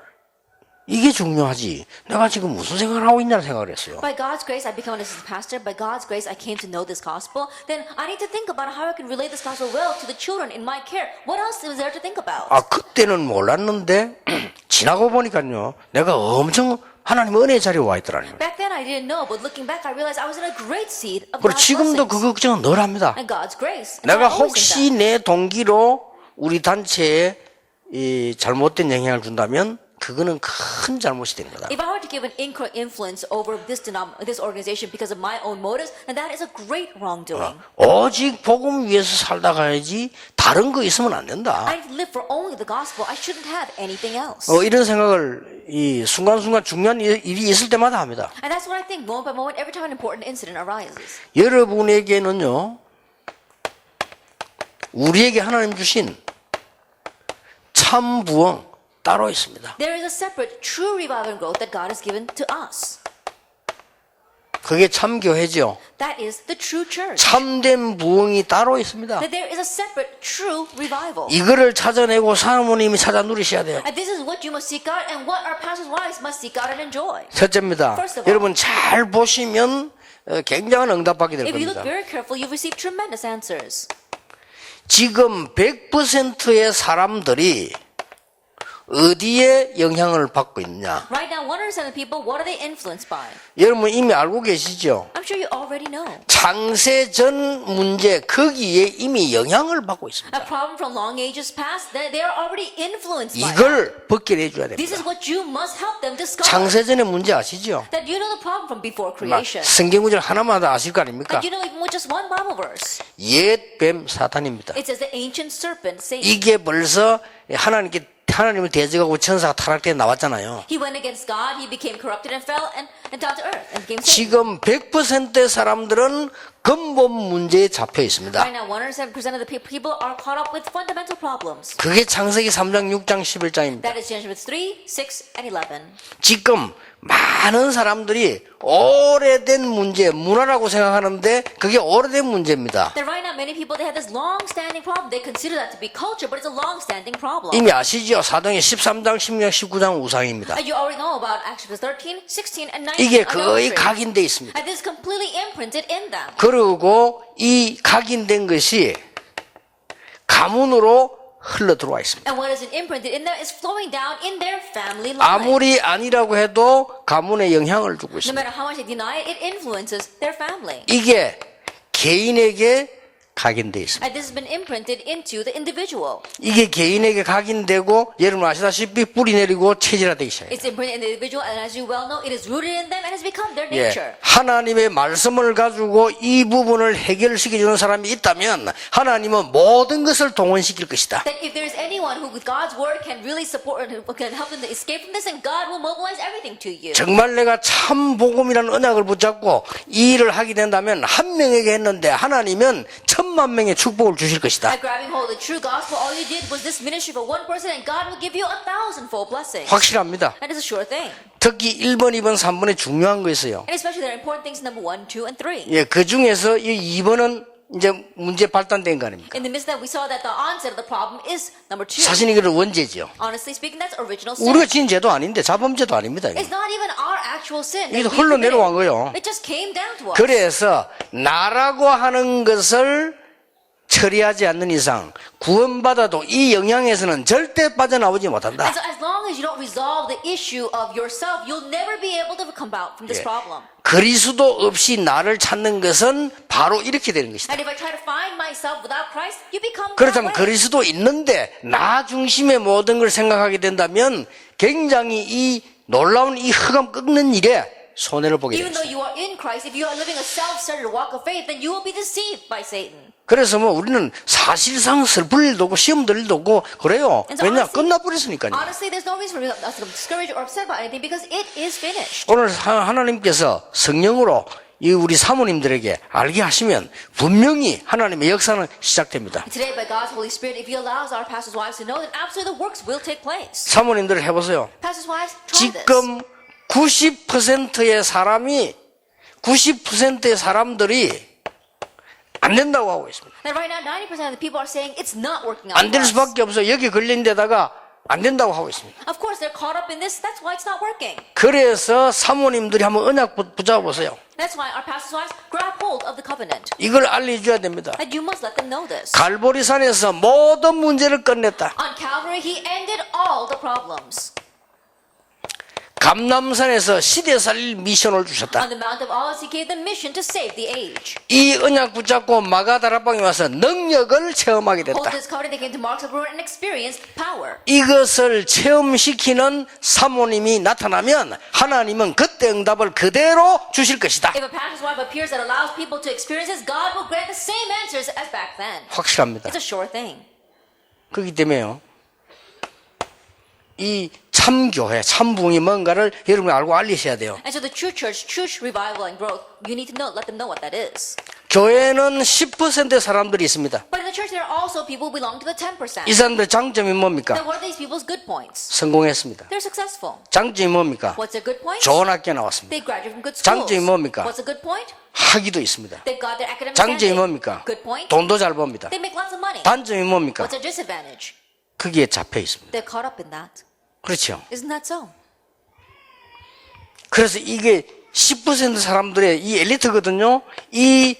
이게 중요하지. 내가 지금 무슨 생각을 하고 있냐는 생각을 했어요. By God's grace, I become an assistant pastor. By God's grace, I came to know this gospel. Then I need to think about how I can relay this gospel well to the children in my care. What else is there to think about? 그때는 몰랐는데 지나고 보니까요. 내가 엄청 하나님 은혜의 자리에 와 있더라고요. Back then, I didn't know, but looking back, I realized I was in a great seed of 그리고 God's 지금도 blessings 그 걱정은 늘 합니다. and God's grace. And 내가 I always think 혹시 내 동기로 우리 단체에 이 잘못된 영향을 준다면 그거는 큰 잘못이 되는 거다. that. If I were to give an incorrect influence over this organization because of my own motives, then that is a great wrongdoing. 오직 복음 위에서 살다 가야지 다른 거 있으면 안 된다. I live for only the gospel. I shouldn't have anything else. 이런 생각을 이 순간순간 중요한 일이 있을 때마다 합니다. And that's what I think moment by moment, every time an important incident arises. 여러분에게는요, 우리에게 하나님 주신 참 부흥 따로 있습니다. There is a separate true revival and growth that God has given to us. 그게 참 교회죠. That is the true church. 참된 부흥이 따로 있습니다. That there is a separate true revival. 이거를 찾아내고 사모님이 찾아 누리셔야 돼요. And this is what you must seek out and what our pastors' wives must seek out and enjoy. 첫째입니다. First of all, 여러분 잘 보시면 굉장한 응답받게 될 if you 겁니다. look very careful, you'll receive tremendous answers. 지금 100%의 사람들이 어디에 영향을 받고 있느냐? Right now, 1% of people, what are they influenced by? 여러분 이미 알고 계시죠? I'm sure you already know. 창세 전 문제 거기에 이미 영향을 받고 있습니다. A problem from long ages past, they are already influenced by that. 이걸 벗겨내 줘야 This is 됩니다. what you must help them discover. 창세 전의 문제 아시죠? That you know the problem from before 막 creation. 성경 구절 하나만 다 아실 거 아닙니까? That you know even with just one Bible verse. 옛 뱀 사탄입니다. It says the ancient serpent, Satan. 이게 벌써 하나님을 대적하고 천사가 타락돼 나왔잖아요. He went against God, he became corrupted and fell and down to earth and became Satan. 지금 100%의 사람들은 근본 문제에 잡혀 있습니다. Right now, 107% of the people are caught up with fundamental problems. 그게 창세기 3장, 6장, 11장입니다. That is Genesis 3, 6, and 11. 지금 많은 사람들이 오래된 문제, 문화라고 생각하는데 그게 오래된 문제입니다. That right now, many people, they have this long-standing problem. They consider that to be culture, but it's a long-standing problem. 이미 아시죠? 사도행전 13장, 16장, 19장 우상입니다. You already know about Exodus 13, 16, and 19. 이게 거의 idolatry. 각인돼 있습니다. And this is completely imprinted in them. 그리고 이 각인된 것이 가문으로 흘러 들어와 있습니다. And what is imprinted in them is flowing down in their family line. 아무리 아니라고 해도 가문에 영향을 주고 No 있습니다. matter how much they deny it, it influences their family. 이게 개인에게 각인돼 있습니다. And this has been imprinted into the individual. 이게 개인에게 각인되고 여러분 아시다시피 뿌리 내리고 체질화되기 시작해요. It's imprinted in the individual, and as you well know, it is rooted in them and has become their 예, nature. 하나님의 말씀을 가지고 이 부분을 해결시켜주는 사람이 있다면 하나님은 모든 것을 동원시킬 것이다. That if there is anyone who with God's word can really support and who can help them to escape from this, and God will mobilize everything to you. 정말 내가 참 복음이라는 언약을 붙잡고 이 일을 하게 된다면 한 명에게 했는데 하나님은 1000만 명의 축복을 주실 것이다. By grabbing hold of the true gospel, all you did was this ministry for one person, and God will give you 1,000-fold blessings. 확실합니다. That is a sure thing. 특히 1번, 2번, 3번에 중요한 거 있어요. And especially there are important things number 1, 2, and 3. 예, 그 중에서 이 2번은 이제 문제 발단된 거 아닙니까? In the midst of that, we saw that the onset of the problem is number 2. 사실 이거는 원죄죠. Honestly speaking, that's original sin. 우리가 지은 죄도 아닌데 자범죄도 아닙니다. 이거. It's not even our actual sin. 이게 that we 흘러내려온 committed. 거예요. It just came down to us. 그래서 나라고 하는 것을 처리하지 않는 이상 구원받아도 이 영향에서는 절대 빠져나오지 못한다. And so as long as you don't resolve the issue of yourself, you'll never be able to come out from this 예. problem. 그리스도 없이 나를 찾는 것은 바로 이렇게 되는 것이다. And if I try to find myself without Christ, you become that 그렇다면 way. 그리스도 있는데 나 중심의 모든 걸 생각하게 된다면 굉장히 이 놀라운 이 흑암 꺾는 일에 손해를 보게 Even though 됩니다. you are in Christ, if you are living a self-centered walk of faith, then you will be deceived by Satan. 그래서 뭐 우리는 사실상 슬플 일도 없고 시험 들 일도 없고 그래요. And so 왜냐? honestly- 끝나버렸으니까요. Honestly, there's no reason for us to be discouraged or upset about anything because it is finished. 오늘 하나님께서 성령으로 이 우리 사모님들에게 알게 하시면 분명히 하나님의 역사는 시작됩니다. Today, by God's Holy Spirit, if He allows our pastors' wives to know, then absolutely the works will take place. 사모님들 해보세요. Pastors' wives, try this. 지금 90%의 사람들이 안 된다고 하고 있습니다. That right now, 90% of the people are saying it's not working out. 안 될 for us. 수밖에 없어요. 여기 걸린 데다가 안 된다고 하고 있습니다. Of course, they're caught up in this. That's why it's not working. 그래서 사모님들이 한번 언약 붙잡아보세요. That's why our pastors' wives grab hold of the covenant. 이걸 알려줘야 됩니다. And you must let them know this. 갈보리산에서 모든 문제를 끝냈다. On Calvary, He ended all the problems. 감남산에서 시대 살릴 미션을 주셨다. On the Mount of Olives, He gave the mission to save the age. 이 언약 붙잡고 마가다락방에 와서 능력을 체험하게 Hold 됐다. this covenant, they came to Mark's Upper and experienced power. 이것을 체험시키는 사모님이 나타나면 하나님은 그때 응답을 그대로 주실 것이다. If a pastor's wife appears that allows people to experience this, God will grant the same answers as back then. 확실합니다. It's a sure thing. 그렇기 때문에요. 이 참교회, 참부흥이 뭔가를 여러분이 알고 알리셔야 돼요. And so the true church, true revival and growth, you need to know, let them know what that is. 교회는 10%의 사람들이 있습니다. But in the church, there are also people who belong to the 10%. 이 사람들의 장점이 뭡니까? Then what are these people's good points? 성공했습니다. They're successful. 장점이 뭡니까? What's their good points? 좋은 학교 나왔습니다. They graduate from good schools. 장점이 뭡니까? What's a good point? 학위도 있습니다. They've got their academic 장점이 standing. 뭡니까? Good point? 돈도 잘 법니다. They make lots of money. 단점이 뭡니까? What's their disadvantage? 거기에 잡혀 있습니다. They're caught up in that. 그렇죠. Isn't that so? 그래서 이게 10% 사람들의 이 엘리트거든요. 이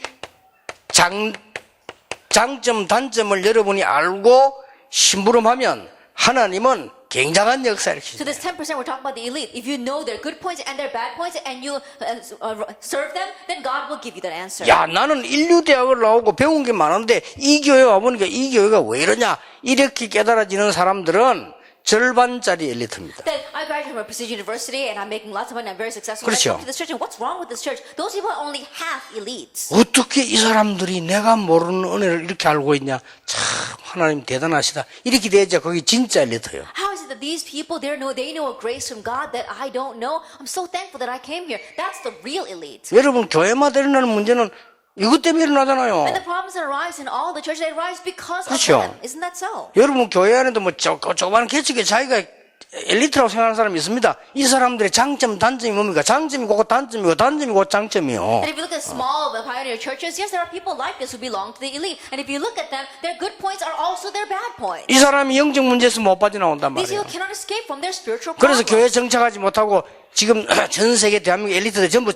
장점, 단점을 여러분이 알고 심부름하면 하나님은 굉장한 역사를 So 주시죠. this 10% we're talking about the elite. If you know their good points and their bad points and you serve them, then God will give you that answer. 야, 나는 인류대학을 나오고 배운 게 많은데 이 교회 와보니까 이 교회가 왜 이러냐 이렇게 깨달아지는 사람들은 절반짜리 엘리트입니다. Then I graduated from a prestigious university and I'm making lots of money. I'm very successful. 그렇죠. I come to this church and what's wrong with this church? Those people are only half elites. 어떻게 이 사람들이 내가 모르는 은혜를 이렇게 알고 있냐? 참 하나님 대단하시다. 이렇게 돼야지 거기 진짜 엘리트예요. How is it that these people they know a grace from God that I don't know? I'm so thankful that I came here. That's the real elite. 여러분 교회마다 일어나는 문제는 이것 때문에 일어나잖아요. And the problems that arise in all the churches, they arise because 그렇죠. of them. Isn't that so? 여러분 교회 안에도 뭐 조그마한 개척에 자기가 엘리트라고 생각하는 사람이 있습니다. 이 사람들의 장점, 단점이 뭡니까? 장점이 곧 단점이고 단점이 곧 장점이요. And if you look at small pioneer churches, yes, there are people like this who belong to the elite. And if you look at them, their good points are also their bad points. 이 사람이 영적 문제에서 못 빠져나온단 These 말이에요. people cannot escape from their spiritual 그래서 교회 problems. 정착하지 못하고 지금 전 세계 대한민국 엘리트들 전부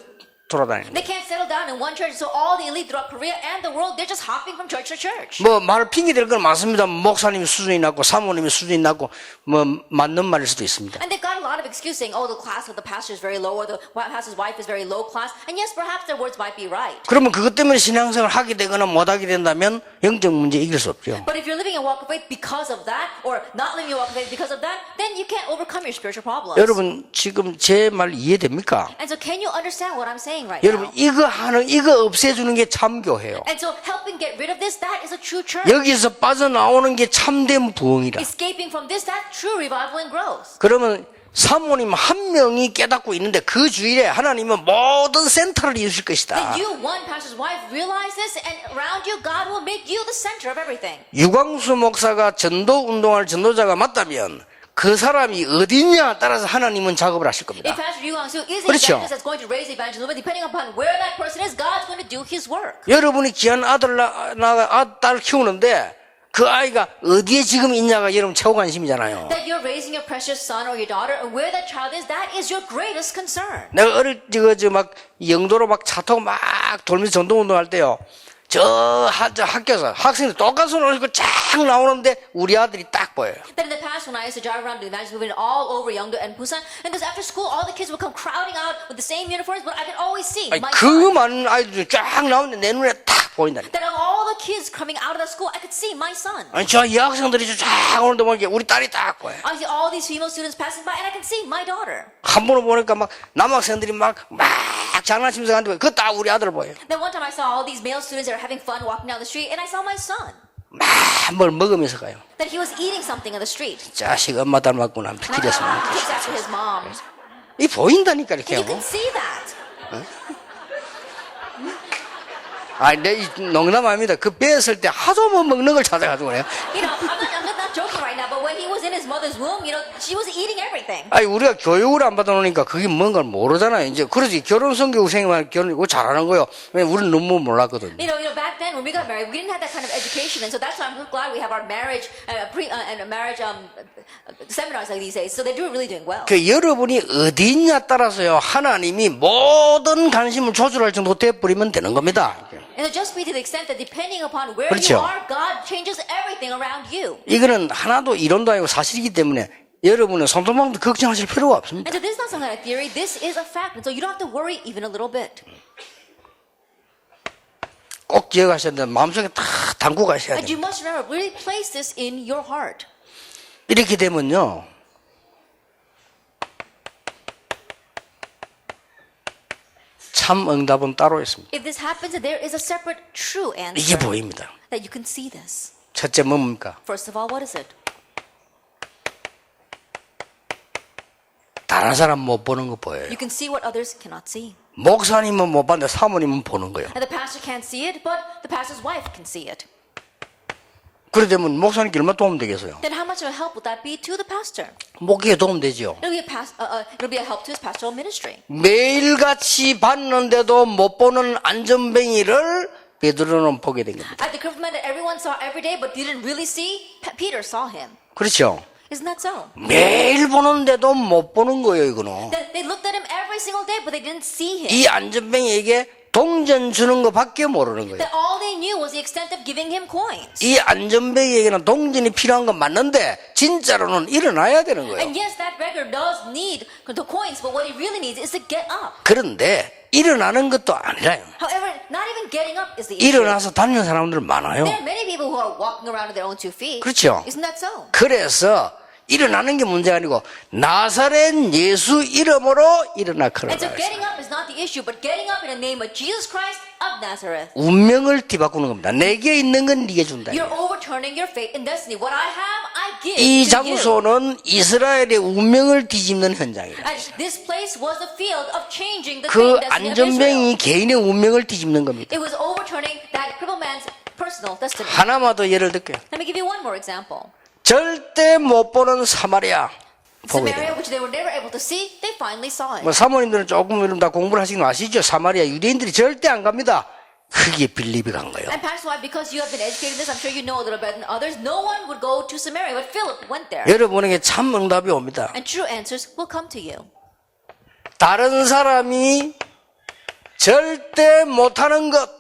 돌아다니는 They can't settle down in one church, so all the elite throughout Korea and the world, they're just hopping from church to church. 뭐 말 핑계 댈 건 많습니다. 목사님이 수준이 낮고 사모님이 수준이 낮고 뭐 맞는 말일 수도 있습니다. And they've got a lot of excuse saying, oh, the class of the pastor is very low, or the pastor's wife is very low class. And yes, perhaps their words might be right. 그러면 그것 때문에 신앙생활을 하게 되거나 못하게 된다면 영적 문제 이길 수 없죠. But if you're living a walk of faith because of that, or not living a walk of faith because of that, then you can't overcome your spiritual problems. 여러분 지금 제 말 이해됩니까? And so can you understand what I'm saying right 여러분 now? 이거 없애주는 게 참교회요. And so helping get rid of this, that is a true church. 여기서 빠져나오는 게 참된 부흥이라. Escaping from this, that's true revival and growth. 그러면 사모님 한 명이 깨닫고 있는데 그 주일에 하나님은 모든 센터를 이루실 것이다. That you, one pastor's wife, realize this, and around you, God will make you the center of everything. 유광수 목사가 전도 운동할 전도자가 맞다면 그 사람이 어디냐 따라서 하나님은 작업을 하실 겁니다. If Pastor Yu Hwang-soo is an 그렇죠. evangelist that's going to raise evangelism, depending upon where that person is, God's going to do His work. 여러분이 귀한 딸 키우는데 그 아이가 어디에 지금 있냐가 여러분 최고 관심이잖아요. That you're raising your precious son or your daughter, and where that child is, that is your greatest concern. 내가 어릴 때 막 영도로 막 차 타고 막 돌면서 전도 운동할 때요. 저 학교에서 학생들 똑같은 옷 입고 쫙 나오는데 우리 아들이 딱 보여요. That in the past, when I used to drive around the evangelism movement all over Yeongdo and Busan, and because after school, all the kids would come crowding out with the same uniforms, but I could always see 아니, my 그 son. 많은 아이들이 쫙 나오는데 내 눈에 딱 보인다니까. That of all the kids coming out of that school, I could see my son. 아니 저 여학생들이 쫙 오는데 보니까 우리 딸이 딱 보여요. I see all these female students passing by, and I can see my daughter. 한 번을 보니까 막 남학생들이 막 장난치면서 가는데 그거 딱 우리 아들 보여요. Then one time I saw all these male students that are having fun walking down the street, and I saw my son. 막 뭘 먹으면서 가요. That he was eating something on the street. 자식 엄마 닮았구나. And 기대서 he takes after his mom. 이 보인다니까 이렇게. And you can see that. 아니 내 농담 아닙니다. 그 배였을 때 하도 뭐 먹는 걸 찾아가지고 그래요. You know, I'm not joking right now, but when he was in his mother's womb, you know, she was eating everything. 아니 우리가 교육을 안 받아놓으니까 그게 뭔가를 모르잖아요. 이제 그러지 결혼 성교생만 결혼이고 잘하는 거요. 왜냐면 우리는 너무 몰랐거든요. You know, back then when we got married, we didn't have that kind of education, and so that's why I'm so glad we have our marriage seminars like these days. So they're really doing well. 그 여러분이 어디 있냐 따라서요 하나님이 모든 관심을 조절할 정도 돼버리면 되는 겁니다. And so just be to the extent that depending upon where 그렇죠. you are, God changes everything around you. 이거는 하나도 이론도 아니고 사실이기 때문에 여러분은 손톱만도 걱정하실 필요가 없습니다. And so this is not some kind of theory. This is a fact, and so you don't have to worry even a little bit. 꼭 기억하셔야 돼요. 마음속에 다 담고 가셔야 And you 돼요. must remember, really place this in your heart. 이렇게 되면요. 참 응답은 따로 있습니다. If this happens, there is a separate true 이게 answer 보입니다. that you can see this. 첫째 뭡니까? First of all, what is it? 다른 사람 못 보는 거 보여요. You can see what others cannot see. 목사님은 못 봤는데 사모님은 보는 거예요. And the pastor can't see it, but the pastor's wife can see it. 그래 되면 목사님께 얼마나 도움 되겠어요? Then how much of a help would that be to the pastor? 목회에 도움 되죠. It'll be a help to his pastoral ministry. 매일같이 봤는데도 못 보는 안전뱅이를 베드로는 보게 된 겁니다. At the criminal that everyone saw every day but didn't really see, Peter saw him. 그렇죠? Isn't that so? 매일 보는데도 못 보는 거예요, 이거는. They looked at him every single day, but they didn't see him. 이 안전뱅이에게 동전 주는 것밖에 모르는 거예요. That all they knew was the extent of giving him coins. 이 안전뱅이에게는 동전이 필요한 건 맞는데 진짜로는 일어나야 되는 거예요. And yes, that beggar does need the coins, but what he really needs is to get up. 그런데 일어나는 것도 아니라요. However, not even getting up is the issue. 일어나서 다니는 사람들 많아요. There are many people who are walking around on their own 2 feet. 그렇죠. Isn't that so? 그래서 일어나는 게 문제가 아니고 나사렛 예수 이름으로 일어나 And so 걸어라. getting up is not the issue, but getting up in the name of Jesus Christ of Nazareth. 운명을 뒤바꾸는 겁니다. 내게 있는 건 네게 준다. You're overturning your fate and destiny. What I have, I give 이 to you. 장소는 이스라엘의 운명을 뒤집는 현장이다. And this place was the field of changing the 그 fate and destiny of Israel. 안전병이 개인의 운명을 뒤집는 겁니다. It was overturning that crippled man's personal destiny. 하나만 더 예를 들게요. Let me give you one more example. 절대 못 보는 사마리아 보게 돼요. Samaria, which they were never able to see, they finally saw it. 뭐 사모님들은 조금 이름 다 공부를 하시는 거 아시죠? 사마리아 유대인들이 절대 안 갑니다. 그게 빌립이 간 거예요. And Pastor White, because you have been educated in this, I'm sure you know a little better than others. No one would go to Samaria, but Philip went there. 여러분에게 참 응답이 옵니다. And true answers will come to you. 다른 사람이 절대 못하는 것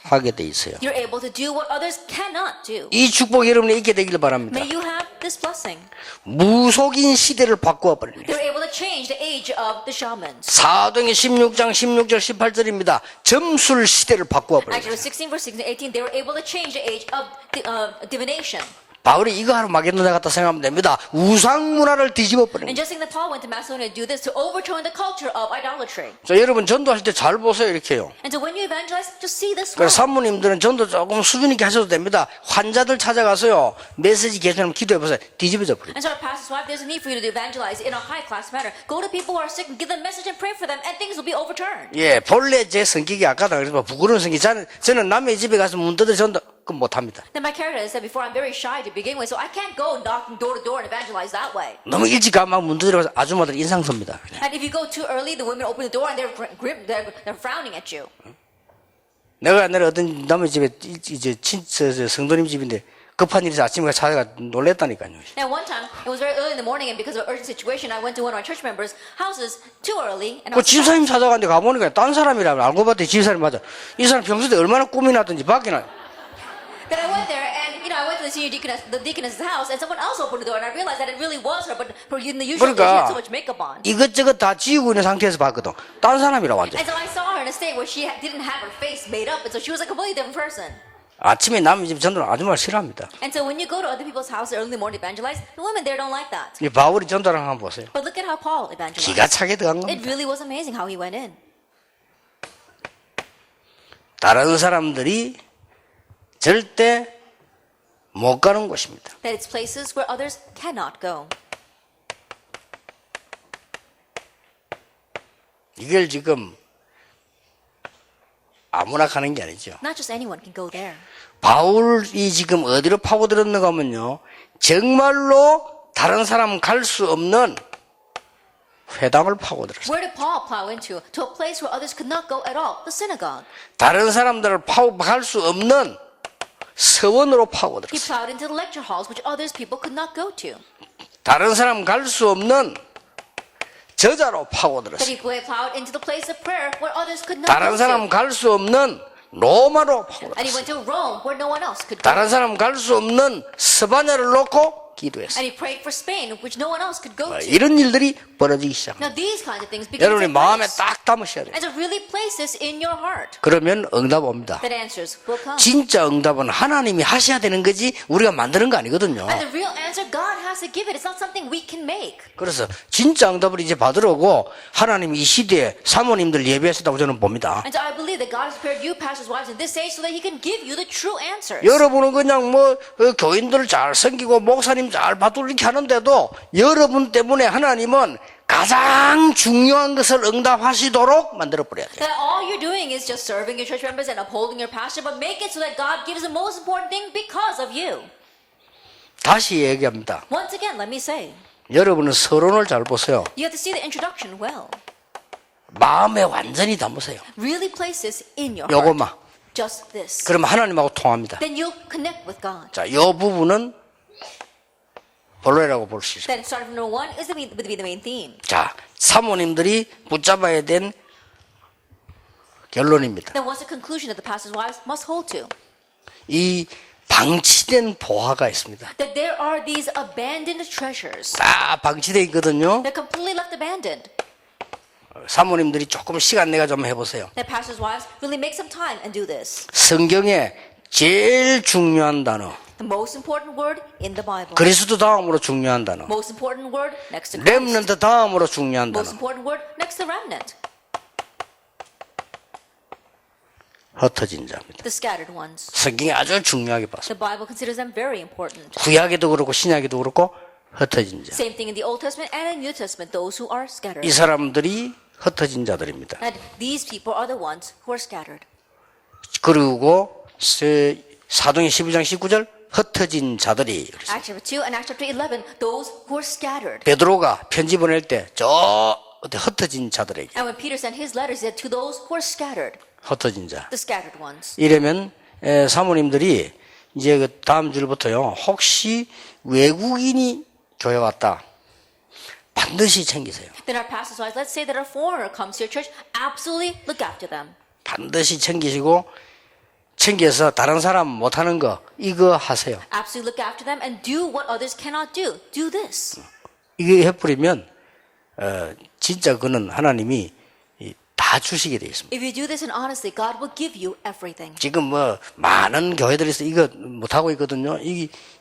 하게 돼 있어요. You're able to do what others cannot do. 이 축복 여러분이 있게 되길 바랍니다. May you have this blessing. 무속인 시대를 바꾸어 버리네요. They're able to change the age of the shamans. 사도행전 16장 16절 18절입니다. 점술 시대를 바꾸어 버려요. Actually, 16 verse 16 18, they were able to change the age of divination. 바울이 이거 하러 마게도냐 갔다 생각하면 됩니다. 우상 문화를 뒤집어 버립니다. And just like that Paul went to Macedonia to do this, to overturn the culture of idolatry. 자, 여러분 전도하실 때 잘 보세요. 이렇게요. And so when you evangelize, just see this well. 그래서 산모님들은 전도 조금 수준 있게 하셔도 됩니다. 환자들 찾아가서요. 메시지 계속하면 기도해 보세요. 뒤집어져 버려요. And so, our pastor's wife, there's a need for you to evangelize in a high class manner. Go to people who are sick and give them message and pray for them, and things will be overturned. 예, 본래 제 성격이 아까다 그래서 부끄러운 성격. 저는 남의 집에 가서 문 두드려 전도 그건 못합니다. Then my character, as I said before, I'm very shy to begin with, so I can't go knocking door to door and evangelize that way. 너무 일찍 가면 문 두드려서 아줌마들 인상 씁니다. And if you go too early, the women open the door and they're grim, they're frowning at you. 내가 옛날에 어떤 남의 집에 이제 성도님 집인데 급한 일이 있어서 아침에 찾아가 놀랬다니까요. And one time, it was very early in the morning, and because of an urgent situation, I went to one of my church members' houses too early. And I 그 was 집사님 찾아갔는데 가보니까 딴 사람이라고 알고 봤더니 집사님 맞아. 이 사람 평소에 얼마나 꿈이 났든지 밖에 나. Then I went there, and I went to the senior deaconess, the deaconess's house, and someone else opened the door, and I realized that it really was her, but in the usual day, she had so much makeup on. 이것저것 다 지우고 있는 상태에서 봤거든. 딴 사람이라고 완전. And so I saw her in a state where she didn't have her face made up, and so she was a completely different person. 아침에 남의 집 전도는 아줌마를 싫어합니다. And so when you go to other people's house early in the morning to evangelize, the women there don't like that. 이 바울이 전도를 한번 보세요. But look at how Paul evangelized. 기가 차게 들어간 It 겁니다. really was amazing how he went in. 다른 사람들이 절대 못 가는 곳입니다. That it's places where others cannot go. 이걸 지금 아무나 가는 게 아니죠. Not just anyone can go there. 바울이 지금 어디로 파고들었는가 하면요. 정말로 다른 사람 갈 수 없는 회당을 파고들었어요. Where did Paul plow into? To a place where others could not go at all, the synagogue. 다른 사람들을 갈 수 없는 서원으로 He 파고들었어요. plowed into the lecture halls which others people could not go to. 다른 사람 갈 수 없는 저자로 That 파고들었어요. he plowed into the place of prayer where others could not 다른 go 사람 to. 갈 수 없는 로마로 And he 파고들었어요. went to Rome where no one else could go. 다른 사람 갈 수 없는 스바냐를 놓고 기도했어요. And he prayed for Spain which no one else could go to. 이런 일들이 벌어지기 시작합니다. Now these kinds of things begin to 여러분이 take 마음에 place. 딱 담으셔야 돼요. And so really place this in your heart. 그러면 응답 옵니다. That answers will come. 진짜 응답은 하나님이 하셔야 되는 거지 우리가 만드는 거 아니거든요. And the real answer, God has to give it. It's not something we can make. 그래서 진짜 응답을 이제 받으려고 하나님이 이 시대에 사모님들 예배하셨다고 저는 봅니다. And so I believe that God has prepared you, pastors' wives, in this age so that He can give you the true answers. 여러분은 그냥 뭐 교인들 잘 섬기고 목사님 잘 받고 이렇게 하는데도 여러분 때문에 하나님은 가장 중요한 것을 응답하시도록 만들어버려야 돼요. That all you're doing is just serving your church members and upholding your pastor, but make it so that God gives the most important thing because of you. 다시 얘기합니다. Once again, let me say, 여러분은 서론을 잘 보세요. you have to see the introduction well. 마음에 완전히 담으세요. Really place this in your heart. 요것만. Just this. 그러면 하나님하고 통합니다. Then you'll connect with God. 자, 요 부분은 본론이라고 볼 수 있어요. Then starting from number 1 is the main theme. 자, 사모님들이 붙잡아야 된 결론입니다. Then what's the conclusion that the pastor's wives must hold to? 이 방치된 보화가 있습니다. That there are these abandoned treasures. 다 방치되어 있거든요. They're completely left abandoned. 사모님들이 조금 시간 내가 좀 해보세요. That pastor's wives really make some time and do this. 성경에 제일 중요한 단어, The most important word in the Bible. 그리스도 다음으로 중요한 단어, Most important word next to Christ. 렘넌트 다음으로 중요한 Most 단어, important word next to remnant. 흩어진 자입니다. The scattered ones. 성경이 아주 중요하게 봤습니다. The Bible considers them very important. 구약에도 그렇고 신약에도 그렇고 흩어진 자. Same thing in the Old Testament and in New Testament, those who are scattered. 이 사람들이 흩어진 자들입니다. And these people are the ones who are scattered. 그리고 사도행 12장 19절 흩어진 자들이 그랬어요. Acts chapter 2 and Acts chapter 11, those who are scattered. 베드로가 편지 보낼 때 저 흩어진 자들에게 And when Peter sent his letters, he said to those who are scattered, 흩어진 자. the scattered ones. 이러면 사모님들이 이제 그 다음 줄부터요. 혹시 외국인이 교회 왔다. 반드시 챙기세요. Then our pastors' wives, let's say that a foreigner comes to your church, absolutely look after them. 반드시 챙기시고 챙겨서 다른 사람 못하는 거 이거 하세요. Absolutely look after them and do what others cannot do. Do this. 이게 해버리면 진짜 그는 하나님이 다 주시게 되어 있습니다. If you do this and honestly, God will give you everything. 지금 뭐 많은 교회들에서 이거 못하고 있거든요.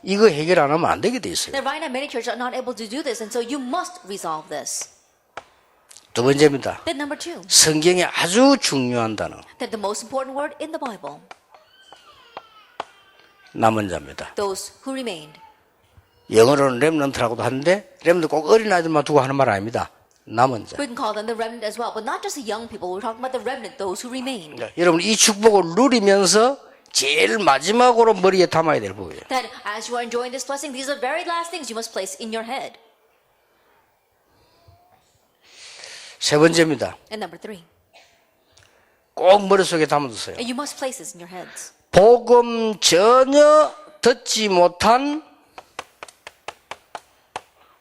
이거 해결 안 하면 안 되게 돼 있어요. Now, right now, many churches are not able to do this, and so you must resolve this. 두 번째입니다. Then number 2, 성경에 아주 중요한 단어 that the most important word in the Bible, 남은 자입니다. those who remained. 영어로는 렘넌트라고도 하는데 렘넌트 꼭 어린아이들만 두고 하는 말 아닙니다. 남은 자. We can call them the remnant as well, but not just the young people. We're talking about the remnant, those who remained. 여러분 이 축복을 누리면서 제일 마지막으로 머리에 담아야 될 부분이에요. That as you are enjoying this blessing, these are the very last things you must place in your head. 세 번째입니다. And number 3, 꼭 머릿속에 담아두세요. and you must place this in your heads. 복음 전혀 듣지 못한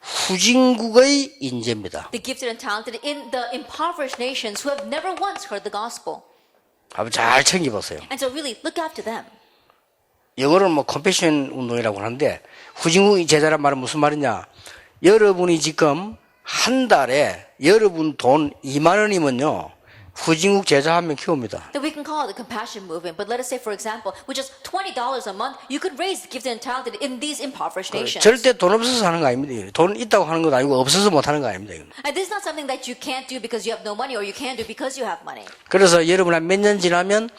후진국의 인재입니다. The gifted and talented in the impoverished nations who have never once heard the gospel. 한번 잘 챙겨보세요. And so really, look after them. 영어로는 뭐 컴패션 운동이라고 하는데 후진국의 제자란 말은 무슨 말이냐? 여러분이 지금 한 달에 여러분 돈 2만 원이면요. 후진국 제자 한 명 키웁니다. That we can call it the compassion movement, but let us say, for example, with just $20 a month, you could raise the gifted and talented in these impoverished nations. 절대 돈 없어서 하는 거 아닙니다. 돈 있다고 하는 것도 아니고 없어서 못 하는 거 아닙니다. 이건. And this is not something that you can't do because you have no money, or you can do because you have money. 그래서 여러분 한 몇 년 지나면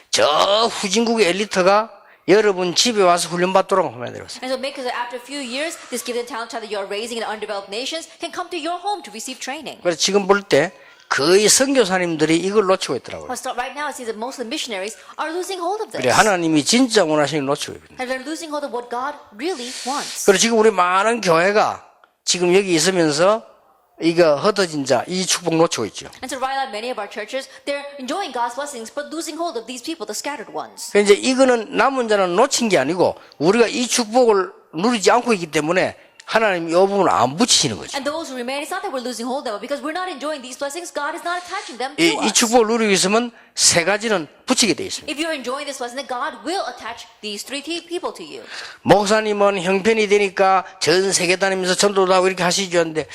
저 후진국의 엘리트가 여러분 집에 와서 훈련받도록 하면 되겠어요. And so make it that after a few years, this gifted and talented child that you are raising in undeveloped nations can come to your home to receive training. 그래서 지금 볼 때 거의 선교사님들이 이걸 놓치고 있더라고요. But right now, it seems that most of the missionaries are losing hold of this. 그래 하나님이 진짜 원하시는 걸 놓치고 있습니다. And they're losing hold of what God really wants. 그리고 지금 우리 많은 교회가 지금 여기 있으면서 이거 흩어진 자, 이 축복 놓치고 있죠. And so right now, many of our churches, they're enjoying God's blessings, but losing hold of these people, the scattered ones. 그래서 이제 이거는 남은 자는 놓친 게 아니고 우리가 이 축복을 누리지 않고 있기 때문에 하나님이 이 부분을 안 붙이시는 거죠. And those who remain, it's not that we're losing hold of them, but because we're not enjoying these blessings, God is not attaching them to 이 us. 축복을 누리고 있으면 세 가지는 붙이게 돼 있습니다. If you're enjoying this blessing, then God will attach these 3 people to you. 목사님은 형편이 되니까 전 세계 다니면서 전도도 하고 이렇게 하시죠 하는데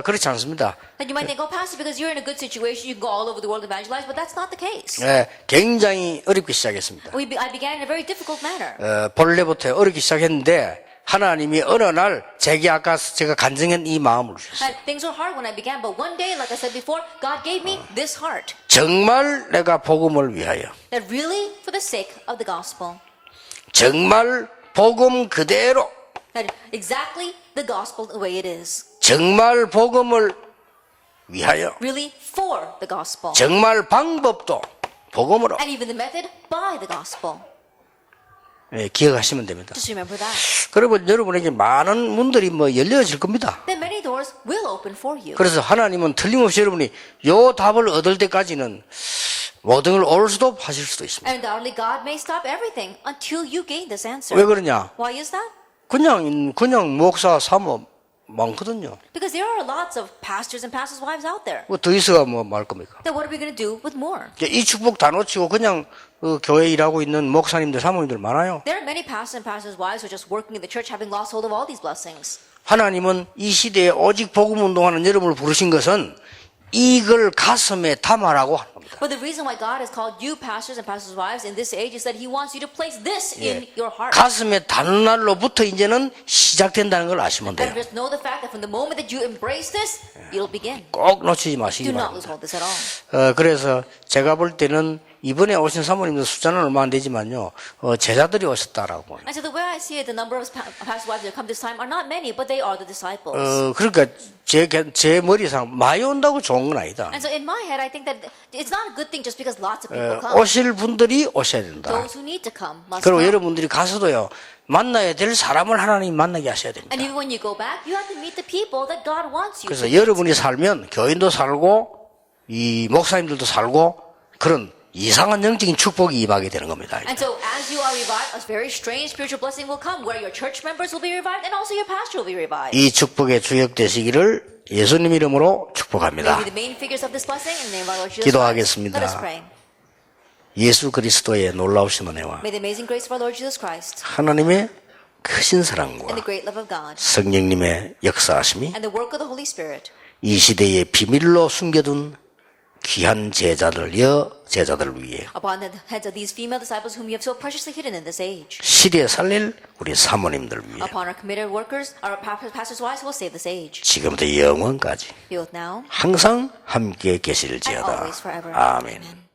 그렇지 않습니다. And you might think, oh, Pastor, because you're in a good situation, you can go all over the world and evangelize, but that's not the case. 굉장히 어렵게 시작했습니다. I began in a very difficult manner. 본래부터 어렵게 시작했는데 하나님이 어느 날 제게 아까 제가 간증한 이 마음을 주셨어요. And things were hard when I began, but one day, like I said before, God gave me this heart. 정말 내가 복음을 위하여 That really, for the sake of the gospel, 정말 복음 그대로 that exactly the gospel the way it is. 정말 복음을 위하여 Really for the gospel. 정말 방법도 복음으로 And even the method by the gospel. 기억하시면 됩니다. Just remember that. 그러면 여러분에게 많은 문들이 열려질 겁니다. Then many doors will open for you. 그래서 하나님은 틀림없이 여러분이 요 답을 얻을 때까지는 모든 걸 overstop 하실 수도 있습니다. And undoubtedly God may stop everything until you gain this answer. 왜 그러냐? Why is that? 그냥 목사, 사모 많거든요. Because there are lots of pastors and pastors' wives out there. 뭐 더 있어가 뭐 말 겁니까? Then what are we going to do with more? 이 축복 다 놓치고 그냥 교회 일하고 있는 목사님들, 사모님들 많아요. There are many pastors and pastors' wives who are just working in the church, having lost hold of all these blessings. 하나님은 이 시대에 오직 복음 운동하는 여러분을 부르신 것은 이걸 가슴에 담아라고 하는 겁니다. But the reason why God has called you pastors and pastors' wives in this age is that He wants you to place this in your heart. 가슴에 닿는 날로부터 이제는 시작된다는 걸 아시면 돼요. And just know the fact that from the moment that you embrace this, it'll begin. 꼭 놓치지 마시기 Do not lose 바랍니다. hold of this at all. 그래서 제가 볼 때는 이번에 오신 사모님들 숫자는 얼마 안 되지만요, 제자들이 오셨다라고. And so the way I see it, the number of pastors' wives that come this time are not many, but they are the disciples. 그러니까 제 머리상 많이 온다고 좋은 건 아니다. And so in my head, I think that it's not a good thing just because lots of people come. 오실 분들이 오셔야 된다. Those who need to come must 그리고 come. 여러분들이 가서도요, 만나야 될 사람을 하나님 만나게 하셔야 됩니다. And even when you go back, you have to meet the people that God wants you 그래서 to. 여러분이 살면 교인도 살고 이 목사님들도 살고 그런 이상한 영적인 축복이 임하게 되는 겁니다. And so as you are revived, a very strange spiritual blessing will come where your church members will be revived and also your pastor will be revived. 이 축복의 주역 되시기를 예수님 이름으로 축복합니다. May be the main figures of this blessing in the name of our Lord Jesus 기도하겠습니다. Christ. Let us pray. 예수 그리스도의 놀라우신 은혜와 May the amazing grace of our Lord Jesus Christ 하나님의 크신 and 사랑과 the great love of God 성령님의 역사하심이 and the work of the Holy Spirit 이 시대에 비밀로 숨겨둔 귀한 제자들, 제자들을 위해 upon the heads of these female disciples whom you have so preciously hidden in this age, 시대에 살릴 우리 사모님들 위해 upon our committed workers, our pastors' wives who will save this age, 지금부터 영원까지 be with now 항상 함께 and 계실지어다. always forever. 아멘. Amen.